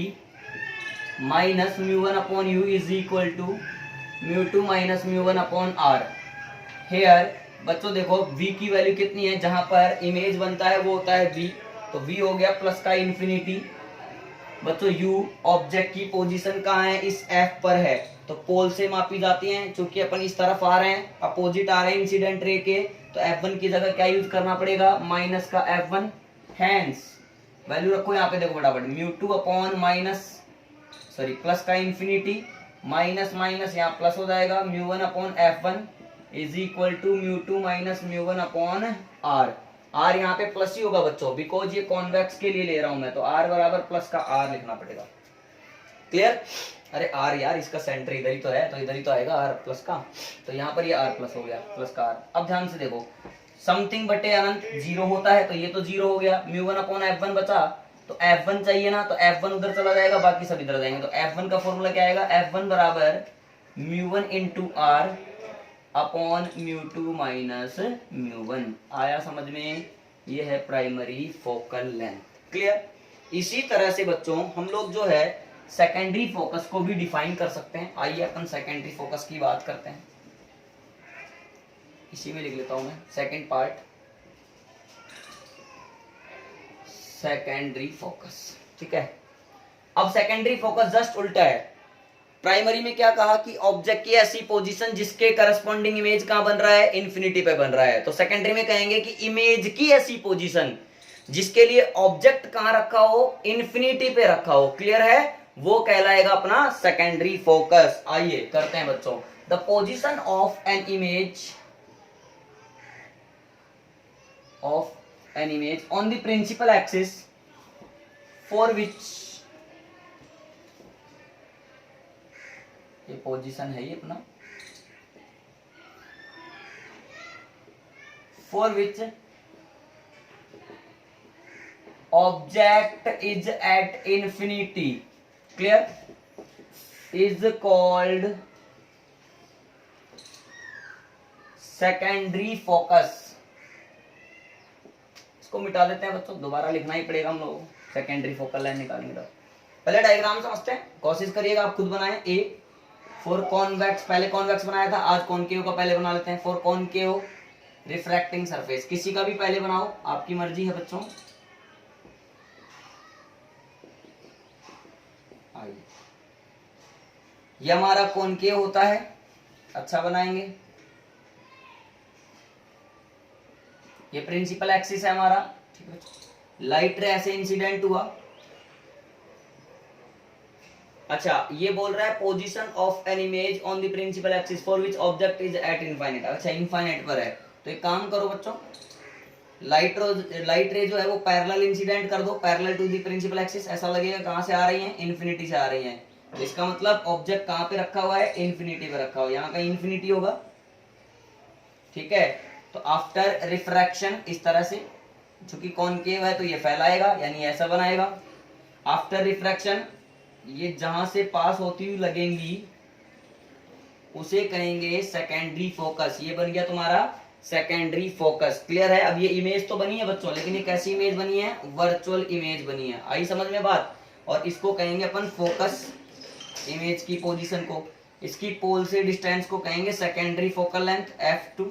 minus μ1 upon u is equal to μ2 minus μ1 upon r। Here बच्चों देखो v की वैल्यू कितनी है, जहां पर इमेज बनता है वो होता है v, तो v हो गया प्लस का इन्फिनिटी। बच्चों u ऑब्जेक्ट की पोजीशन कहाँ है, इस f पर है, तो पोल से मापी जाती है, चूंकि अपन इस तरफ आ रहे हैं, अपोजिट आ रहे हैं इंसिडेंट रे के, तो f1 की जगह क्या यूज करना पड़ेगा, माइनस का f1। हैंस वैल्यू रखो यहाँ पे, देखो फटाफट μ2 अपॉन माइनस सॉरी प्लस का इन्फिनिटी माइनस माइनस यहाँ प्लस हो जाएगा, μ1 upon f1 is equal to μ2 minus μ1 upon r। r यहाँ पे प्लस ही होगा बच्चों, बिकॉज ये कॉन्वेक्स के लिए ले रहा हूं मैं, तो r बराबर प्लस का r लिखना पड़ेगा। क्लियर? अरे r यार इसका सेंटर इधर ही तो है, तो इधर ही तो आएगा r प्लस का, तो यहाँ पर ये r प्लस हो गया, प्लस का r। अब ध्यान से देखो, समथिंग बटे अनंत जीरो होता है, तो ये तो जीरो हो गया, μ1 अपॉन f1 बचा, तो f1 चाहिए ना, तो f1 उधर चला जाएगा, बाकी सब इधर जाएंगे, तो f1 का फॉर्मूला क्या आएगा, f1 बराबर μ1 इंटू r अपॉन μ2 माइनस μ1। आया समझ में? ये है प्राइमरी फोकल लेंथ। क्लियर? इसी तरह से बच्चों हम लोग जो है सेकेंडरी फोकस को भी डिफाइन कर सकते हैं। आइए अपन सेकेंडरी फोकस की बात करते हैं, इसी में लिख लेता हूं मैं सेकेंड पार्ट, सेकेंडरी फोकस। ठीक है, अब सेकेंडरी फोकस जस्ट उल्टा है। प्राइमरी में क्या कहा कि ऑब्जेक्ट की ऐसी पोजीशन जिसके करस्पॉन्डिंग इमेज कहां बन रहा है, इन्फिनिटी पे बन रहा है, तो सेकेंडरी में कहेंगे कि इमेज की ऐसी पोजीशन जिसके लिए ऑब्जेक्ट कहां रखा हो, इन्फिनिटी पे रखा हो। क्लियर है? वो कहलाएगा अपना सेकेंडरी फोकस। आइए करते हैं बच्चों, the position of an image on the principal axis for which, ये पोजीशन है ये अपना, for which object is at infinity, clear, is called secondary focus. इसको मिटा देते हैं बच्चों, दोबारा लिखना ही पड़ेगा हम लोगों को, सेकेंडरी फोकल लाइन निकालेंगे। तो पहले डायग्राम समझते हैं, कोशिश करिएगा आप खुद बनाएं। ए फॉर कॉन्वेक्स, पहले कॉन्वेक्स बनाया था, आज कॉनकेव का पहले बना लेते हैं। फॉर कॉनकेव रिफ्रैक्टिंग सरफेस, किसी का भी पहले बनाओ, आपकी मर्जी है बच्चों। आइए, ये हमारा कॉनकेव होता है, अच्छा बनाएंगे। ये प्रिंसिपल एक्सिस है हमारा, ठीक है, लाइट रे ऐसे इंसिडेंट हुआ। अच्छा, ये बोल रहा है position of an image on the principal axis for which object is at infinite. अच्छा, इनफाइनाइट पर है, तो एक काम करो बच्चों, लाइट रे जो है वो पैरेलल इंसिडेंट कर दो, parallel to the principal axis. ऐसा लगेगा कहां से आ रही है, इन्फिनिटी से आ रही है, तो इसका मतलब ऑब्जेक्ट कहां पे रखा हुआ है, इन्फिनिटी पे रखा हुआ है, यहाँ का इन्फिनिटी होगा। ठीक है, तो आफ्टर रिफ्रैक्शन इस तरह से, चूंकि कॉनकेव है तो ये फैलाएगा, यानी ऐसा बनाएगा। आफ्टर रिफ्रैक्शन ये जहां से पास होती हुई लगेंगी उसे कहेंगे सेकेंडरी फोकस। ये बन गया तुम्हारा सेकेंडरी फोकस। क्लियर है? अब ये इमेज तो बनी है बच्चों, लेकिन ये कैसी इमेज बनी है, वर्चुअल इमेज बनी है। आई समझ में बात? और इसको कहेंगे अपन फोकस इमेज की पोजीशन को, इसकी पोल से डिस्टेंस को कहेंगे secondary focal length f2।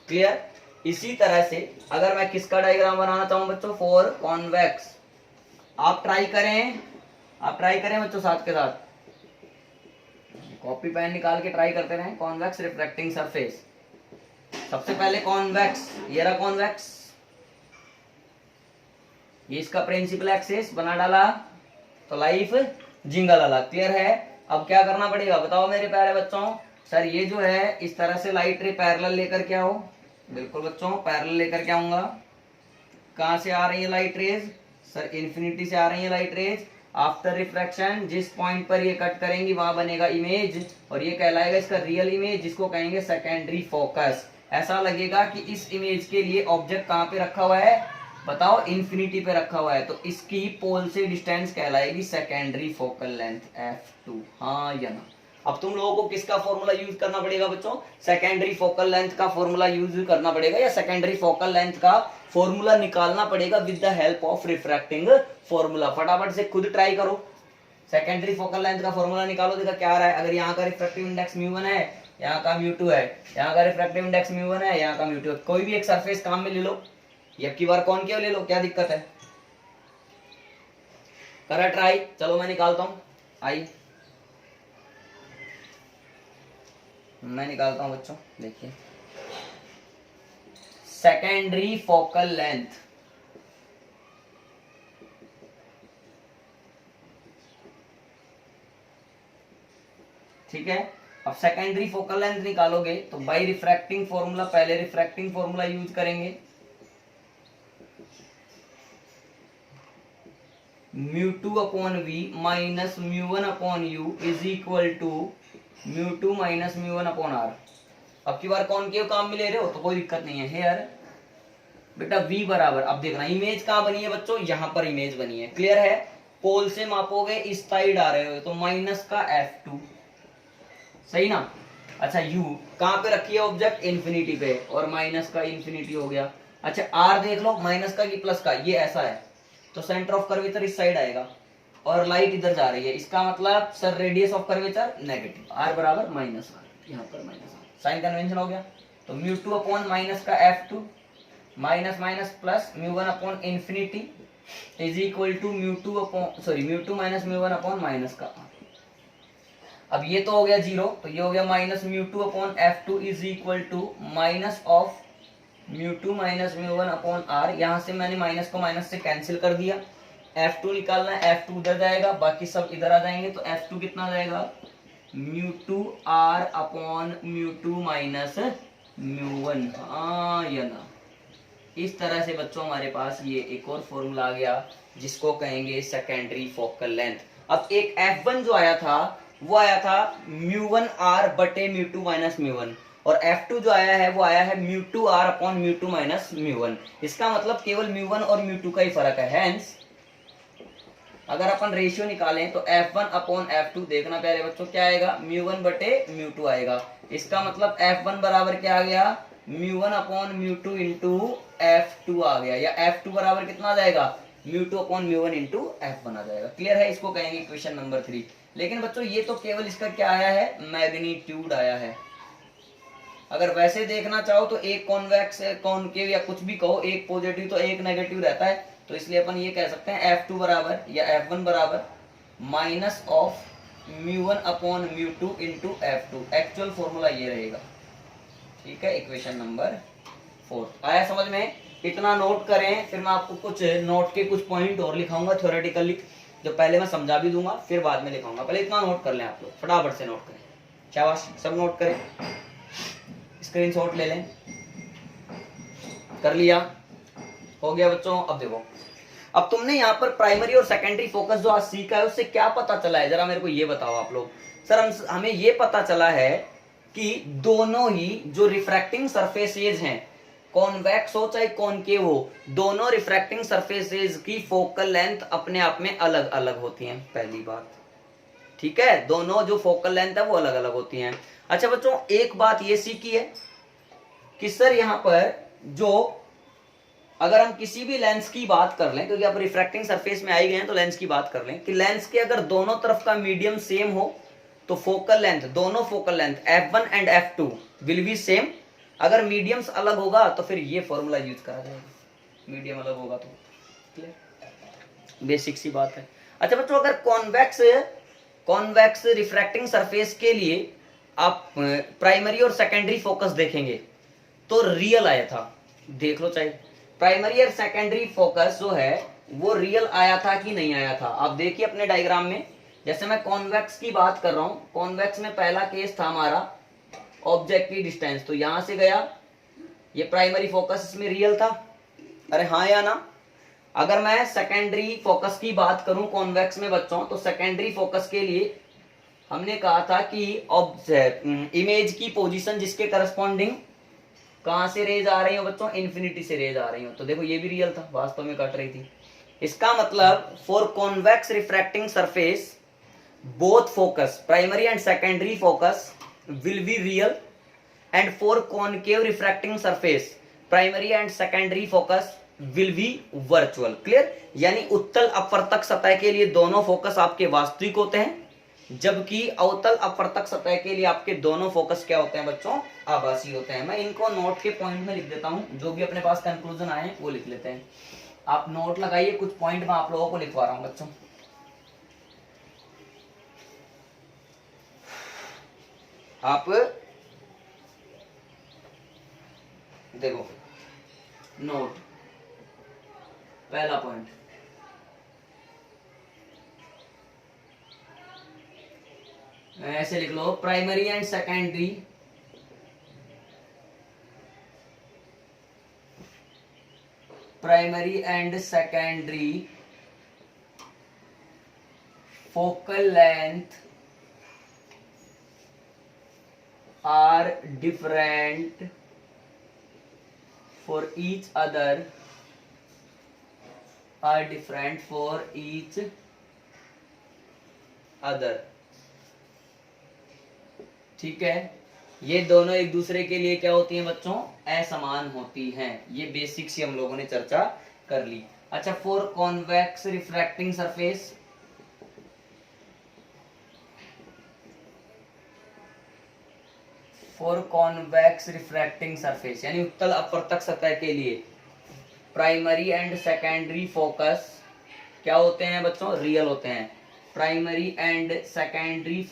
Clear? इसी तरह से अगर मैं किसका डायग्राम बनाना चाहूं बच्चों, फॉर कॉन्वेक्स, आप ट्राई करें बच्चों, साथ के साथ कॉपी पेन निकाल के ट्राई करते रहें। कॉन्वेक्स रिफ्रैक्टिंग सरफेस, सबसे पहले कॉन्वेक्स, ये रहा कॉन्वेक्स, ये इसका प्रिंसिपल एक्सिस बना डाला, तो लाइफ जिंगल अलग। क्लियर है? अब क्या करना पड़ेगा बताओ मेरे प्यारे बच्चों। सर ये जो है इस तरह से लाइट रे पैरेलल लेकर के आओ। बिल्कुल बच्चों, पैरेलल लेकर के आऊंगा। कहां से आ रही है लाइट रेज? सर इन्फिनिटी से आ रही है लाइट रेज। आफ्टर रिफ्रैक्शन जिस पॉइंट पर ये कट करेंगी वहां बनेगा इमेज, और ये कहलाएगा इसका रियल इमेज, जिसको कहेंगे सेकेंडरी फोकस। ऐसा लगेगा कि इस इमेज के लिए ऑब्जेक्ट कहां पे रखा हुआ है बताओ? इन्फिनिटी पे रखा हुआ है, तो इसकी पोल से डिस्टेंस कहलाएगी सेकेंडरी फोकल लेंथ f2। हाँ या ना? अब तुम लोगों को किसका फॉर्मूला यूज करना पड़ेगा बच्चों? सेकेंडरी फोकल लेंथ का फॉर्मूला यूज करना पड़ेगा, या सेकेंडरी फोकल लेंथ का फॉर्मूला निकालना पड़ेगा with the help of refracting formula. फटाफट से खुद ट्राई करो। सेकेंडरी फोकल लेंथ का फॉर्मूला निकालो। देखा क्या आ रहा है? अगर यहाँ का रिफ्रैक्टिव इंडेक्स μ1 है, यहाँ का μ2 है, यहाँ का रिफ्रैक्टिव इंडेक्स μ1 है, यहाँ का μ2 है, कोई भी एक सरफेस काम में ले लो, अब की बार कौन ले लो, क्या दिक्कत है? करा ट्राई। चलो मैं निकालता हूं। आई मैं निकालता हूं बच्चों। देखिए सेकेंडरी फोकल लेंथ, ठीक है। अब सेकेंडरी फोकल लेंथ निकालोगे तो बाई रिफ्रैक्टिंग फॉर्मूला, पहले रिफ्रैक्टिंग फॉर्मूला यूज करेंगे। μ2 upon v minus μ1 upon u is equal to μ2 minus μ1 upon r। अब की बार कौन के काम में ले रहे हो तो कोई दिक्कत नहीं है। हेयर बेटा v बराबर, अब देखना इमेज कहां बनी है बच्चों? यहां पर इमेज बनी है। क्लियर है? पोल से मापोगे इस साइड आ रहे हो तो माइनस का f2, सही ना? अच्छा u कहां पे रखी है ऑब्जेक्ट? इन्फिनिटी पे, और माइनस का इन्फिनिटी हो गया। अच्छा r देख लो, माइनस का कि प्लस का? ये ऐसा है तो सेंटर ऑफ कर्वेचर इस साइड आएगा, और लाइट इधर जा रही है, इसका मतलब sir radius of curvature negative, r बराबर माइनस r, यहाँ पर माइनस r, साइन कन्वेंशन हो गया। तो μ2 अपॉन माइनस का f2 minus minus plus μ1 upon infinity is equal to μ2 upon μ2 minus μ1 upon minus का r। अब ये तो हो गया जीरो, तो ये हो गया minus μ2 upon f2 is equal to minus of μ2 minus μ1 upon r। यहां से मैंने माइनस को माइनस से कैंसिल कर दिया। f2 निकालना है, f2 उधर जाएगा, बाकी सब इधर आ जाएंगे, तो f2 कितना जाएगा? μ2r upon μ2 minus μ1। हाँ या ना? इस तरह से बच्चों हमारे पास ये एक और फॉर्मूला आ गया जिसको कहेंगे सेकेंडरी फोकल लेंथ। अब एक f1 जो आया था वो आया था μ1r बटे μ2 माइनस μ1, और f2 जो आया है वो आया है μ2r अपॉन μ2 माइनस μ1। इसका मतलब केवल μ1 और μ2 का ही फर्क है। हैंस अगर अपन रेशियो निकालें तो f1 अपॉन f2, देखना प्यारे बच्चों क्या आएगा? μ1 बटे μ2 आएगा। इसका मतलब f1 बराबर क्या आ गया? μ1 अपॉन μ2 इंटू f2 आ गया, या f2 बराबर कितना आ जाएगा? μ2 अपॉन μ1 इंटू f1 आ जाएगा। क्लियर है? इसको कहेंगे इक्वेशन नंबर 3। लेकिन बच्चों ये तो केवल इसका क्या आया है? मैग्नीट्यूड आया है। अगर वैसे देखना चाहो तो एक कॉन्वेक्स कॉनकेव या कुछ भी कहो, एक पॉजिटिव तो एक नेगेटिव रहता है, तो इसलिए अपन ये कह सकते हैं f2 बराबर या f1 बराबर minus of μ1 upon μ2 into f2। Actual formula ये रहेगा। ठीक है, इक्वेशन नंबर 4 आया समझ में? इतना नोट करें, फिर मैं आपको कुछ नोट के कुछ पॉइंट और लिखाऊंगा थ्योरेटिकली, जो पहले मैं समझा भी दूंगा फिर बाद में लिखाऊंगा। पहले इतना नोट कर लें आप लोग, फटाफट से नोट करें। शाबाश, सब नोट करें, स्क्रीनशॉट ले लें। कर लिया? हो गया बच्चों? अब देखो, अब तुमने यहाँ पर प्राइमरी और सेकेंडरी फोकस जो आज सीखा है उससे क्या पता चला है, जरा मेरे को ये बताओ आप लोग। सर हमें ये पता चला है कि दोनों ही जो रिफ्रैक्टिंग सरफेसेज हैं, कॉन्वेक्स हो चाहे कॉनकेव हो, दोनों रिफ्रैक्टिंग सरफेसेज की फोकल लेंथ अपने आप में अलग अलग होती हैं। पहली बात, ठीक है, दोनों जो फोकल लेंथ है वो अलग अलग होती हैं। अच्छा बच्चों, एक बात ये सीखी है कि सर यहाँ पर जो अगर हम किसी भी लेंस की बात कर लें, क्योंकि आप रिफ्रैक्टिंग सरफेस में आई गए हैं तो लेंस की बात कर लें, कि लेंस के अगर दोनों तरफ का मीडियम सेम हो तो फोकल लेंथ, दोनों focal length f1 and f2 will be same. अगर मीडियम्स अलग होगा तो फिर ये फॉर्मूला यूज करा जाएगा, मीडियम अलग होगा तो। क्लियर? बेसिक सी बात है। अच्छा बच्चों, अगर कॉन्वेक्स रिफ्रैक्टिंग सरफेस के लिए आप प्राइमरी और सेकेंडरी फोकस देखेंगे तो रियल आया था, देख लो चाहे। प्राइमरी और सेकेंडरी फोकस जो है वो रियल आया था कि नहीं आया था। आप देखिए अपने डायग्राम में, जैसे मैं कॉन्वेक्स की बात कर रहा हूं, कॉन्वेक्स में पहला केस था हमारा ऑब्जेक्ट की डिस्टेंस, तो यहां से गया, ये प्राइमरी फोकस इसमें रियल था, अरे हाँ या ना। अगर मैं सेकेंडरी फोकस की बात करूं कॉन्वेक्स में बच्चों, तो सेकेंडरी फोकस के लिए हमने कहा था कि इमेज की पोजीशन जिसके करस्पॉन्डिंग कहां से रेज आ रही हो बच्चों, इन्फिनिटी से रेज आ रही हो, तो देखो ये भी रियल था, वास्तव में कट रही थी। इसका मतलब for convex refracting surface both focus primary and secondary focus will be real, and for concave refracting surface primary and secondary focus will be virtual. Clear? यानी उत्तल अपवर्तक सतह के लिए दोनों फोकस आपके वास्तविक होते हैं, जबकि अवतल अपवर्तक सतह के लिए आपके दोनों फोकस क्या होते हैं बच्चों, आभासी होते हैं। मैं इनको नोट के पॉइंट में लिख देता हूं, जो भी अपने पास कंक्लूजन आए वो लिख लेते हैं। आप नोट लगाइए, कुछ पॉइंट मैं आप लोगों को लिखवा रहा हूं बच्चों। आप देखो, नोट पहला पॉइंट, ऐसे लिख लो, primary and secondary focal length are different for each other, ठीक है। ये दोनों एक दूसरे के लिए क्या होती हैं बच्चों, असमान होती हैं। ये बेसिक से हम लोगों ने चर्चा कर ली। अच्छा, फॉर कॉन्वेक्स रिफ्रैक्टिंग सरफेस, यानी उत्तल अपवर्तक सतह के लिए प्राइमरी एंड सेकेंडरी फोकस क्या होते हैं बच्चों, रियल होते हैं। Primary and secondary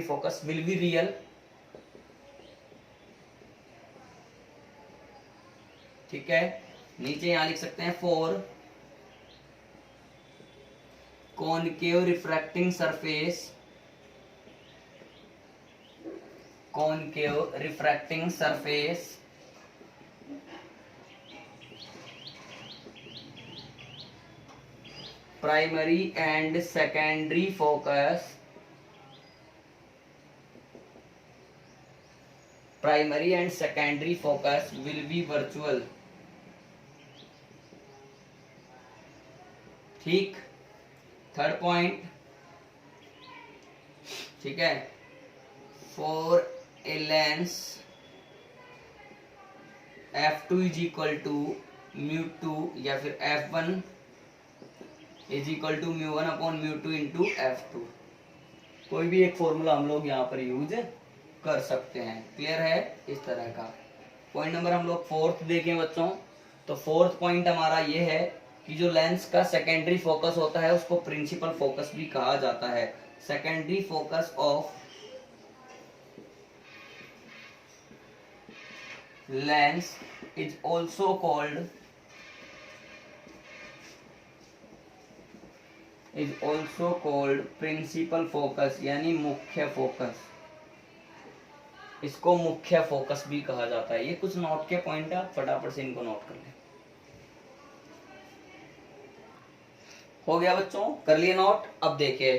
focus will be real, ठीक है। नीचे यहां लिख सकते हैं for concave refracting surface, primary and secondary focus will be virtual, ठीक। थर्ड पॉइंट, ठीक है, for a lens f2 is equal to μ2 या फिर f1 is equal to μ1 upon μ2 into f2, कोई भी एक फॉर्मूला हम लोग यहाँ पर यूज कर सकते हैं। क्लियर है? इस तरह का पॉइंट नंबर हम लोग फोर्थ देखें बच्चों, तो फोर्थ पॉइंट हमारा ये है कि जो लेंस का सेकेंडरी फोकस होता है उसको प्रिंसिपल फोकस भी कहा जाता है। Secondary focus of lens is also called principal focus, यानी मुख्य फोकस, इसको मुख्य फोकस भी कहा जाता है। ये कुछ नोट के पॉइंट है, फटाफट से इनको नोट कर लें। हो गया बच्चों, कर लिए नोट। अब देखिए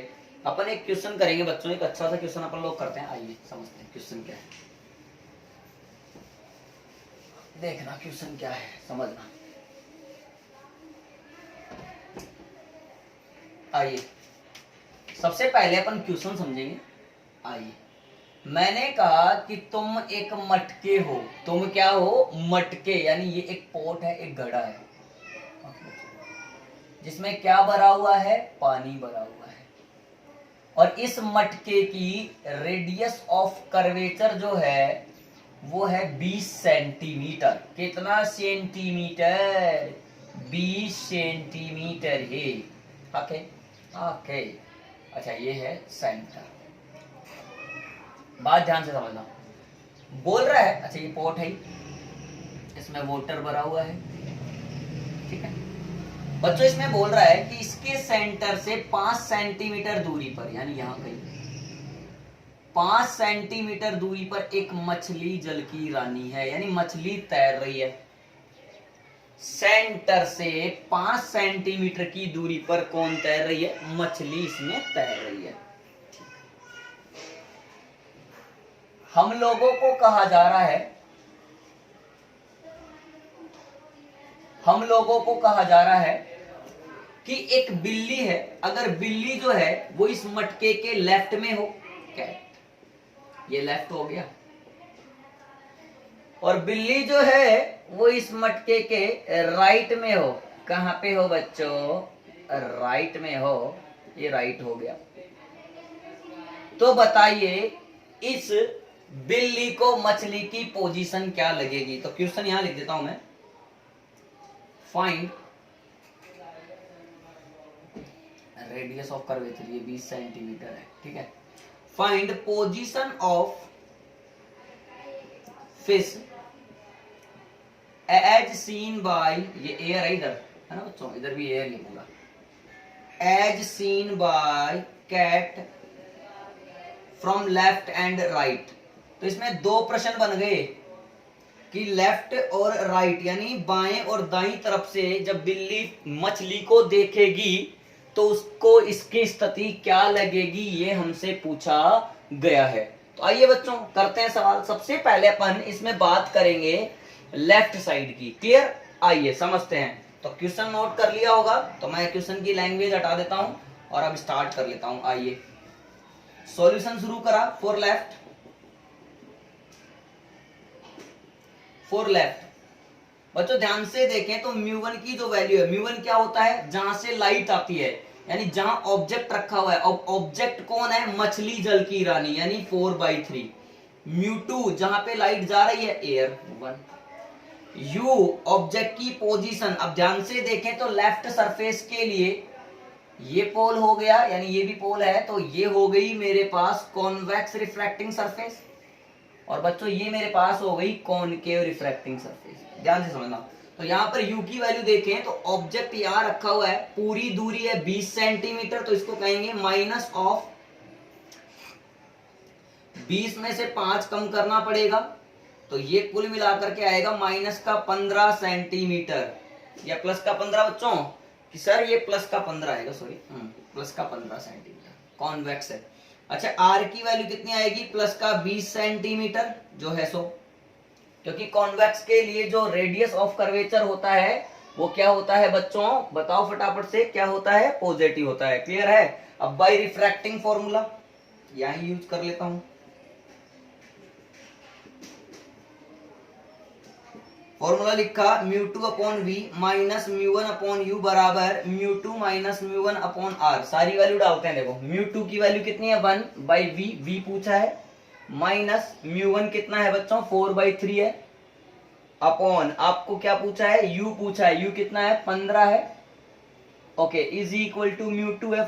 अपन एक क्वेश्चन करेंगे बच्चों, एक अच्छा सा क्वेश्चन अपन लोग करते हैं। आइए समझते हैं क्वेश्चन क्या है। देखना क्वेश्चन क्या है, समझना। आइए सबसे पहले अपन क्वेश्चन समझेंगे। आइए, मैंने कहा कि तुम एक मटके हो, तुम क्या हो, मटके, यानी ये एक पोट है, एक घड़ा है, जिसमें क्या भरा हुआ है, पानी भरा हुआ है, और इस मटके की रेडियस ऑफ कर्वेचर जो है वो है 20 सेंटीमीटर। कितना सेंटीमीटर? 20 सेंटीमीटर है। ओके ओके, अच्छा ये है सेंटर। बात ध्यान से समझना, बोल रहा है, अच्छा ये पॉट है, इसमें वाटर भरा हुआ है, ठीक है बच्चों। इसमें बोल रहा है कि इसके सेंटर से 5 सेंटीमीटर दूरी पर, यानी यहां कहीं 5 सेंटीमीटर दूरी पर एक मछली जल की रानी है, यानी मछली तैर रही है। सेंटर से 5 सेंटीमीटर की दूरी पर कौन तैर रही है? मछली इसमें तैर रही है। हम लोगों को कहा जा रहा है, हम लोगों को कहा जा रहा है कि एक बिल्ली है, अगर बिल्ली जो है वो इस मटके के लेफ्ट में हो, क्या ये लेफ्ट हो गया, और बिल्ली जो है वो इस मटके के राइट में हो, कहां पे हो बच्चों? राइट में हो, ये राइट हो गया। तो बताइए इस बिल्ली को मछली की पोजीशन क्या लगेगी? तो क्वेश्चन यहां लिख देता हूं मैं, फाइंड रेडियस ऑफ कर्वेचर, ये 20 सेंटीमीटर है, ठीक है। Find position of fish as seen by, ये एयर है इधर, है ना बच्चों, इधर भी एयर ही पूरा, as seen by cat from left and right. तो इसमें दो प्रश्न बन गए कि लेफ्ट और राइट, यानी बाएं और दाईं तरफ से जब बिल्ली मछली को देखेगी तो उसको इसकी स्थिति क्या लगेगी, ये हमसे पूछा गया है। तो आइए बच्चों करते हैं सवाल। सबसे पहले अपन इसमें बात करेंगे लेफ्ट साइड की, क्लियर? आइए समझते हैं। तो क्वेश्चन नोट कर लिया होगा, तो मैं क्वेश्चन की लैंग्वेज हटा देता हूं और अब स्टार्ट कर लेता हूं। आइए सॉल्यूशन शुरू करा फॉर लेफ्ट, फॉर लेफ्ट। बच्चों ध्यान से देखें तो म्यू1 की जो वैल्यू है, म्यू1 क्या होता है? जहां से लाइट आती है, यानी जहां ऑब्जेक्ट रखा हुआ है। अब ऑब्जेक्ट कौन है? मछली जल की रानी, यानी 4/3। म्यू2 जहां पे लाइट जा रही है, एयर 1। यू ऑब्जेक्ट की पोजीशन, अब ध्यान से देखें तो लेफ्ट सरफेस के लिए ये पोल हो गया, यानी ये भी पोल है, तो ये हो गई मेरे पास कॉन्वेक्स रिफ्रैक्टिंग सरफेस, और बच्चों ये मेरे पास हो गई कॉनकेव रिफ्रैक्टिंग सरफेस। ध्यान से समझना। तो यहाँ पर u की वैल्यू देखें तो ऑब्जेक्ट यहाँ रखा हुआ है, पूरी दूरी है 20 सेंटीमीटर, तो इसको कहेंगे माइनस ऑफ 20 में से 5 कम करना पड़ेगा, तो ये कुल मिलाकर के आएगा माइनस का 15 सेंटीमीटर या प्लस का 15 बच्चों, कि सर ये प्लस का 15 आएगा, सॉरी प्लस का 15 सेंटीमीटर कॉन्वेक्स है। अच्छा r की वैल्यू कितनी आएगी? प्लस का 20 सेंटीमीटर जो है सो, क्योंकि कॉन्वेक्स के लिए जो रेडियस ऑफ कर्वेचर होता है वो क्या होता है बच्चों? बताओ फटाफट से, क्या होता है? पॉजिटिव होता है। क्लियर है? अब बाय रिफ्रैक्टिंग फॉर्मूला यही यूज कर लेता हूं। फॉर्मूला लिखा μ2 upon v minus μ1 upon u बराबर μ2 माइनस μ1 अपॉन r। सारी वैल्यू डालते हैं। देखो μ2 की वैल्यू कितनी है? 1/v, v पूछा है, माइनस μ1 कितना है बच्चों? 4/3 है, अपॉन आपको क्या पूछा है? u पूछा है, u कितना है? 15 है, ओके, इज इक्वल टू μ2 है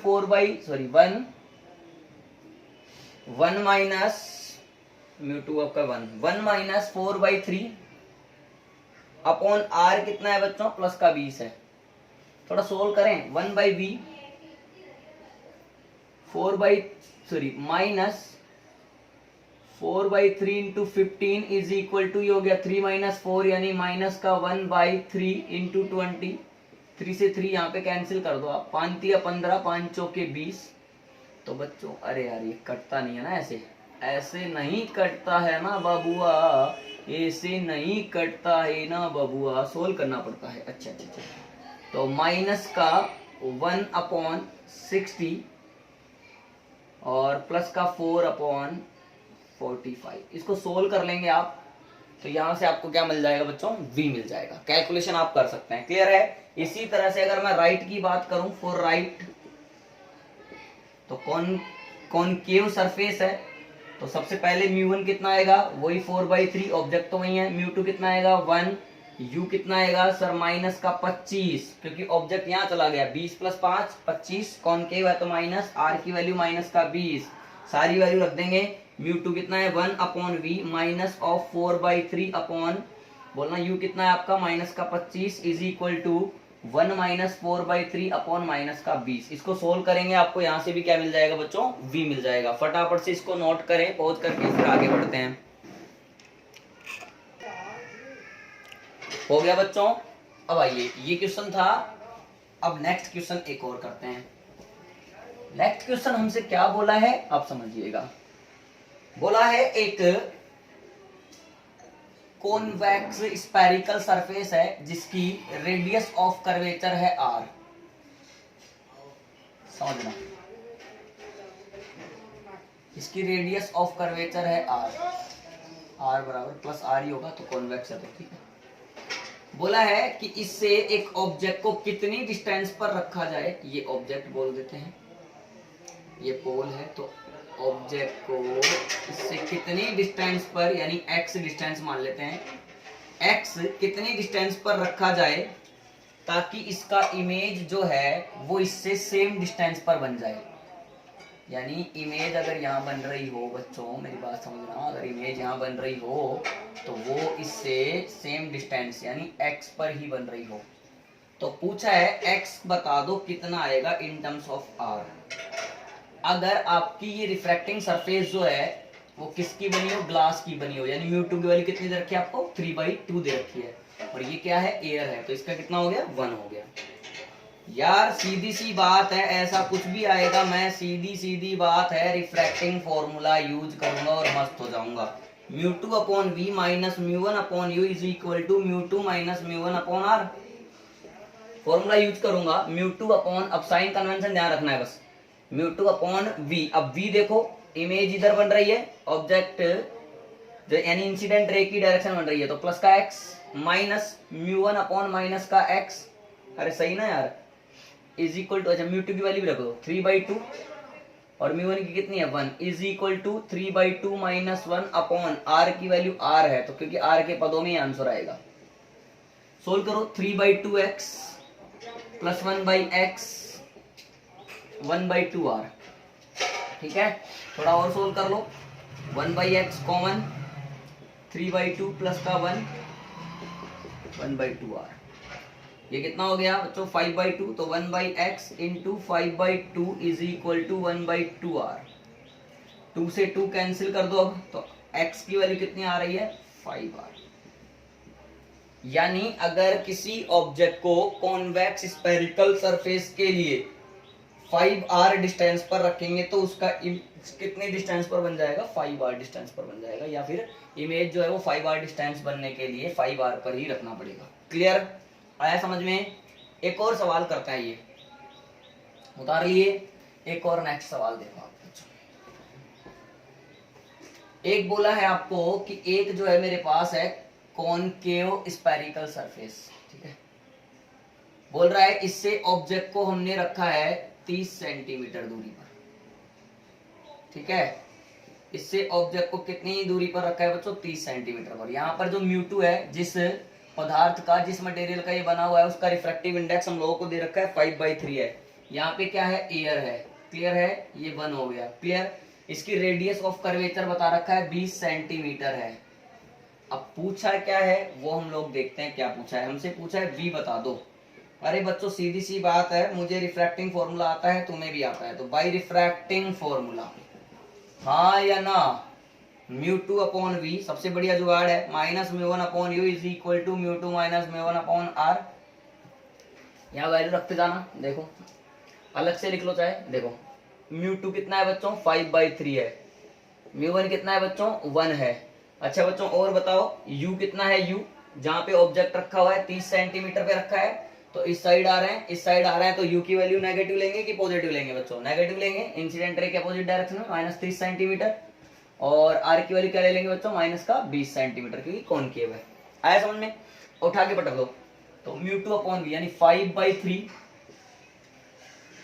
1 माइनस μ2 आपका 1 माइनस 4/3 अपॉन r कितना है बच्चों? प्लस का 20 है। थोड़ा सोल्व करें, 1/v minus 4/3 into 15 is equal to, ये हो गया 3 माइनस 4, यानी माइनस का 1/3 इंटू 20। 3 से 3 यहाँ पे कैंसिल कर दो आप, 5 या 15, 5 चौके 20। तो बच्चों अरे यार ये कटता नहीं है ना, ऐसे ऐसे नहीं कटता है ना बबुआ, ऐसे नहीं कटता है ना बबुआ, सोल्व करना पड़ता है। अच्छा अच्छा अच्छा, तो माइनस का 1/60 और प्लस का 4/45, इसको सोल्व कर लेंगे आप, तो यहां से आपको क्या मिल जाएगा बच्चों? v मिल जाएगा। कैलकुलेशन आप कर सकते हैं। क्लियर है? इसी तरह से अगर मैं राइट की बात करूं, फॉर राइट, तो कॉनकेव सरफेस है, तो सबसे पहले μ1 कितना आएगा? वही 4/3, ऑब्जेक्ट तो वही है। μ2 कितना आएगा? 1। u कितना आएगा सर? माइनस का 25, क्योंकि ऑब्जेक्ट यहाँ चला गया, 20 प्लस 5 25, कॉनकेव है तो माइनस, r की वैल्यू माइनस का 20, सारी वैल्यू रख देंगे। म्यू टू कितना है 1/v माइनस ऑफ 4/3 अपॉन बोलना u कितना है आपका माइनस का 25 is equal to 1 minus 4/3 upon minus का 20। इसको सोल्व करेंगे आपको यहाँ से भी क्या मिल जाएगा बच्चों, v मिल जाएगा। फटाफट से इसको नोट करें, पॉज करके फिर आगे बढ़ते हैं। हो गया बच्चों। अब आइए, ये क्वेश्चन था। अब नेक्स्ट क्वेश्चन एक और करते हैं। नेक्स्ट क्वेश्चन हमसे क्या बोला है आप समझिएगा। बोला है एक कॉन्वेक्स स्फेरिकल सरफेस है जिसकी रेडियस ऑफ कर्वेचर है r। समझना, इसकी रेडियस ऑफ कर्वेचर है r बराबर प्लस r ही होगा, तो कॉन्वेक्स है तो ठीक है। बोला है कि इससे एक ऑब्जेक्ट को कितनी डिस्टेंस पर रखा जाए। ये ऑब्जेक्ट बोल देते हैं, ये पोल है, तो ऑब्जेक्ट को इससे कितनी डिस्टेंस पर यानी x डिस्टेंस मान लेते हैं, x कितनी डिस्टेंस पर रखा जाए ताकि इसका इमेज जो है वो इससे सेम डिस्टेंस पर बन जाए। यानी इमेज अगर यहाँ बन रही हो बच्चों, मेरी बात समझना, अगर इमेज यहाँ बन रही हो तो वो इससे सेम डिस्टेंस यानी x पर ही बन रही हो। तो पूछा है x बता दो कितना आएगा इन टर्म्स ऑफ r। अगर आपकी ये रिफ्रैक्टिंग सरफेस जो है वो किसकी बनी हो, ग्लास की बनी हो, यानी म्यू टू की वैल्यू कितनी दे रखी है आपको 3/2 दे रखी है, और ये क्या है एयर है, तो इसका कितना हो गया 1 हो गया। यार सीधी सी बात है, ऐसा कुछ भी आएगा मैं सीधी बात है रिफ्रैक्टिंग फॉर्मूला यूज करूंगा और मस्त हो जाऊंगा। Mu two upon V minus mu one upon U is equal to mu two minus mu one upon R. Formula use करूंगा म्यू टू अपॉन, अब साइन कन्वेंशन ध्यान रखना है बस, म्यू टू अपॉन वी। अब वी देखो image इधर बन रही है, ऑब्जेक्ट जो यानी इंसिडेंट रे की डायरेक्शन बन रही है, तो प्लस का x minus mu one upon minus का x, अरे सही ना यार, इज इक्वल टू, अच्छा म्यू टू की वैल्यू भी रख दो 3/2 और म्यू वन की कितनी है 1 is equal to 3/2 minus 1 upon r की वैल्यू r है, तो क्योंकि r के पदों में ही आंसर आएगा। सोल्व करो 3/2x प्लस 1/x 1/2r, ठीक है। थोड़ा और सोल्व कर लो, 1/x कॉमन 3/2 प्लस का 1/2r, ये कितना हो गया बच्चों 5/2, तो 1/x into 5/2 is equal to 1/2r। 2 से 2 कैंसिल कर दो अब, तो x की वैल्यू कितनी आ रही है 5r। यानी अगर किसी ऑब्जेक्ट को कॉन्वेक्स स्फेरिकल सरफेस के लिए 5r डिस्टेंस पर रखेंगे तो उसका कितने डिस्टेंस पर बन जाएगा 5r डिस्टेंस पर बन जाएगा, या फिर इमेज जो है वो 5r डिस्टेंस बनने के लिए 5r पर ही रखना पड़ेगा। क्लियर आया समझ में। एक और सवाल करते हैं, ये उतार लिए, एक और नेक्स्ट सवाल देखो आप। एक बोला है आपको कि एक जो है मेरे पास है कॉनकेव स्फेरिकल सरफेस, ठीक है। बोल रहा है इससे ऑब्जेक्ट को हमने रखा है 30 सेंटीमीटर दूरी पर, ठीक है। इससे ऑब्जेक्ट को कितनी दूरी पर रखा है बच्चों 30 सेंटीमीटर पर। यहाँ पर जो म्यू टू है, जिस पदार्थ का, जिस मटेरियल का ये बना हुआ है, उसका रिफ्रैक्टिव इंडेक्स हम लोगों को दे रखा है 5/3 है। यहाँ पे क्या है एयर है, क्लियर है, ये 1 हो गया, क्लियर। इसकी रेडियस ऑफ कर्वेचर बता रखा है 20 सेंटीमीटर है। अब पूछा क्या है वो हम लोग देखते हैं क्या पूछा है। हमसे पूछा है v बता दो। अरे बच्चों सीधी सी बात है, मुझे रिफ्रैक्टिंग फॉर्मूला आता है, तुम्हें भी आता है, तो बाय रिफ्रैक्टिंग फॉर्मूला, हाँ या ना, म्यू टू अपॉन वी सबसे बढ़िया जुगाड़ है, minus mu one upon U is equal to mu two minus mu one upon R. यहाँ वैल्यू रखते जाना, देखो अलग से लिख लो चाहे, देखो म्यू टू कितना है बच्चों 5/3 है, म्यू वन कितना है बच्चों 1 है। अच्छा बच्चों और बताओ u कितना है, u जहाँ पे ऑब्जेक्ट रखा हुआ है 30 सेंटीमीटर पे रखा है, तो इस साइड आ रहे हैं, इस साइड आ रहे हैं, तो u की वैल्यू नेगेटिव लेंगे कि पॉजिटिव लेंगे बच्चों, नेगेटिव लेंगे, इंसिडेंट रे के अपोजिट डायरेक्शन में माइनस 30 सेंटीमीटर, और r की वैल्यू क्या ले लेंगे बच्चों माइनस का 20 सेंटीमीटर, क्योंकि कॉनकेव है। आया समझ में, उठा के पटक दो, तो म्यू टू अपॉन वी यानी 5/3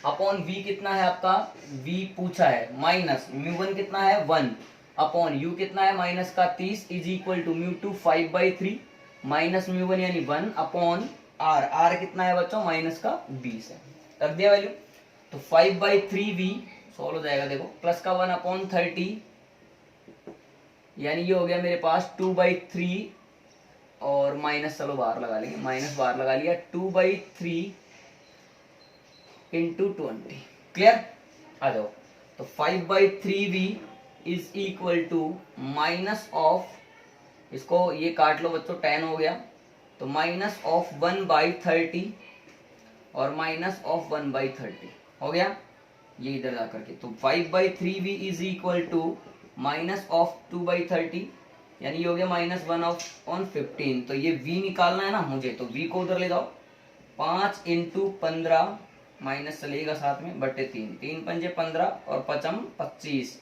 अपॉन v कितना है आपका, v पूछा है, माइनस म्यू वन कितना है 1 अपॉन u कितना है माइनस का 30 is equal to mu two 5/3 minus mu one यानी 1 अपॉन r, r कितना है बच्चों माइनस का 20 है, रख दिया वैल्यू, तो 5/3v सॉल्व हो जाएगा, देखो प्लस का 1 अपॉन 30 यानी ये हो गया मेरे पास 2/3 और माइनस, चलो बाहर लगा लेंगे, माइनस बाहर लगा लिया, 2/3 इंटू 20। क्लियर, आ जाओ। तो 5/3v is equal to minus of, इसको ये काट लो बच्चों, 10 हो गया, तो माइनस ऑफ 1/30 और माइनस ऑफ 1/30 हो गया ये इधर जा करके। तो 5/3v is equal to minus of 2/30, यानी ये हो गया -1/15। तो ये v निकालना है ना मुझे, तो v को उधर ले जाओ, 5 × 15 माइनस चलेगा साथ में बटे 3, 3 पंजे 15 और 5 25,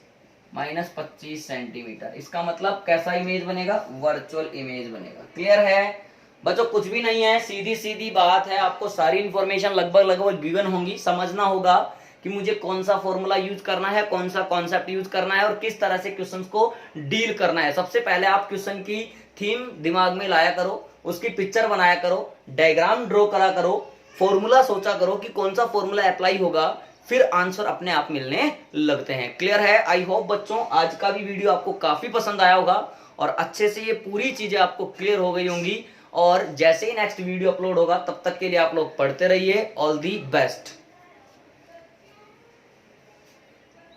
-25 सेंटीमीटर। इसका मतलब कैसा इमेज बनेगा, वर्चुअल इमेज बनेगा। क्लियर है बच्चों, कुछ भी नहीं है, सीधी सीधी बात है, आपको सारी इंफॉर्मेशन लगभग गिवन होंगी। समझना होगा कि मुझे कौन सा फॉर्मूला यूज करना है, कौन सा कॉन्सेप्ट यूज करना है और किस तरह से क्वेश्चंस को डील करना है। सबसे पहले आप क्वेश्चन की थीम दिमाग में लाया करो, उसकी पिक्चर बनाया करो, डायग्राम ड्रॉ करा करो, फॉर्मूला सोचा करो कि कौन सा फॉर्मूला अप्लाई होगा, फिर आंसर अपने आप मिलने लगते हैं। क्लियर है? आई होप बच्चों आज का भी वीडियो आपको काफी पसंद आया होगा और अच्छे से ये पूरी चीजें आपको क्लियर हो गई होंगी। और जैसे ही नेक्स्ट वीडियो अपलोड होगा तब तक के लिए आप लोग पढ़ते रहिए। All the best.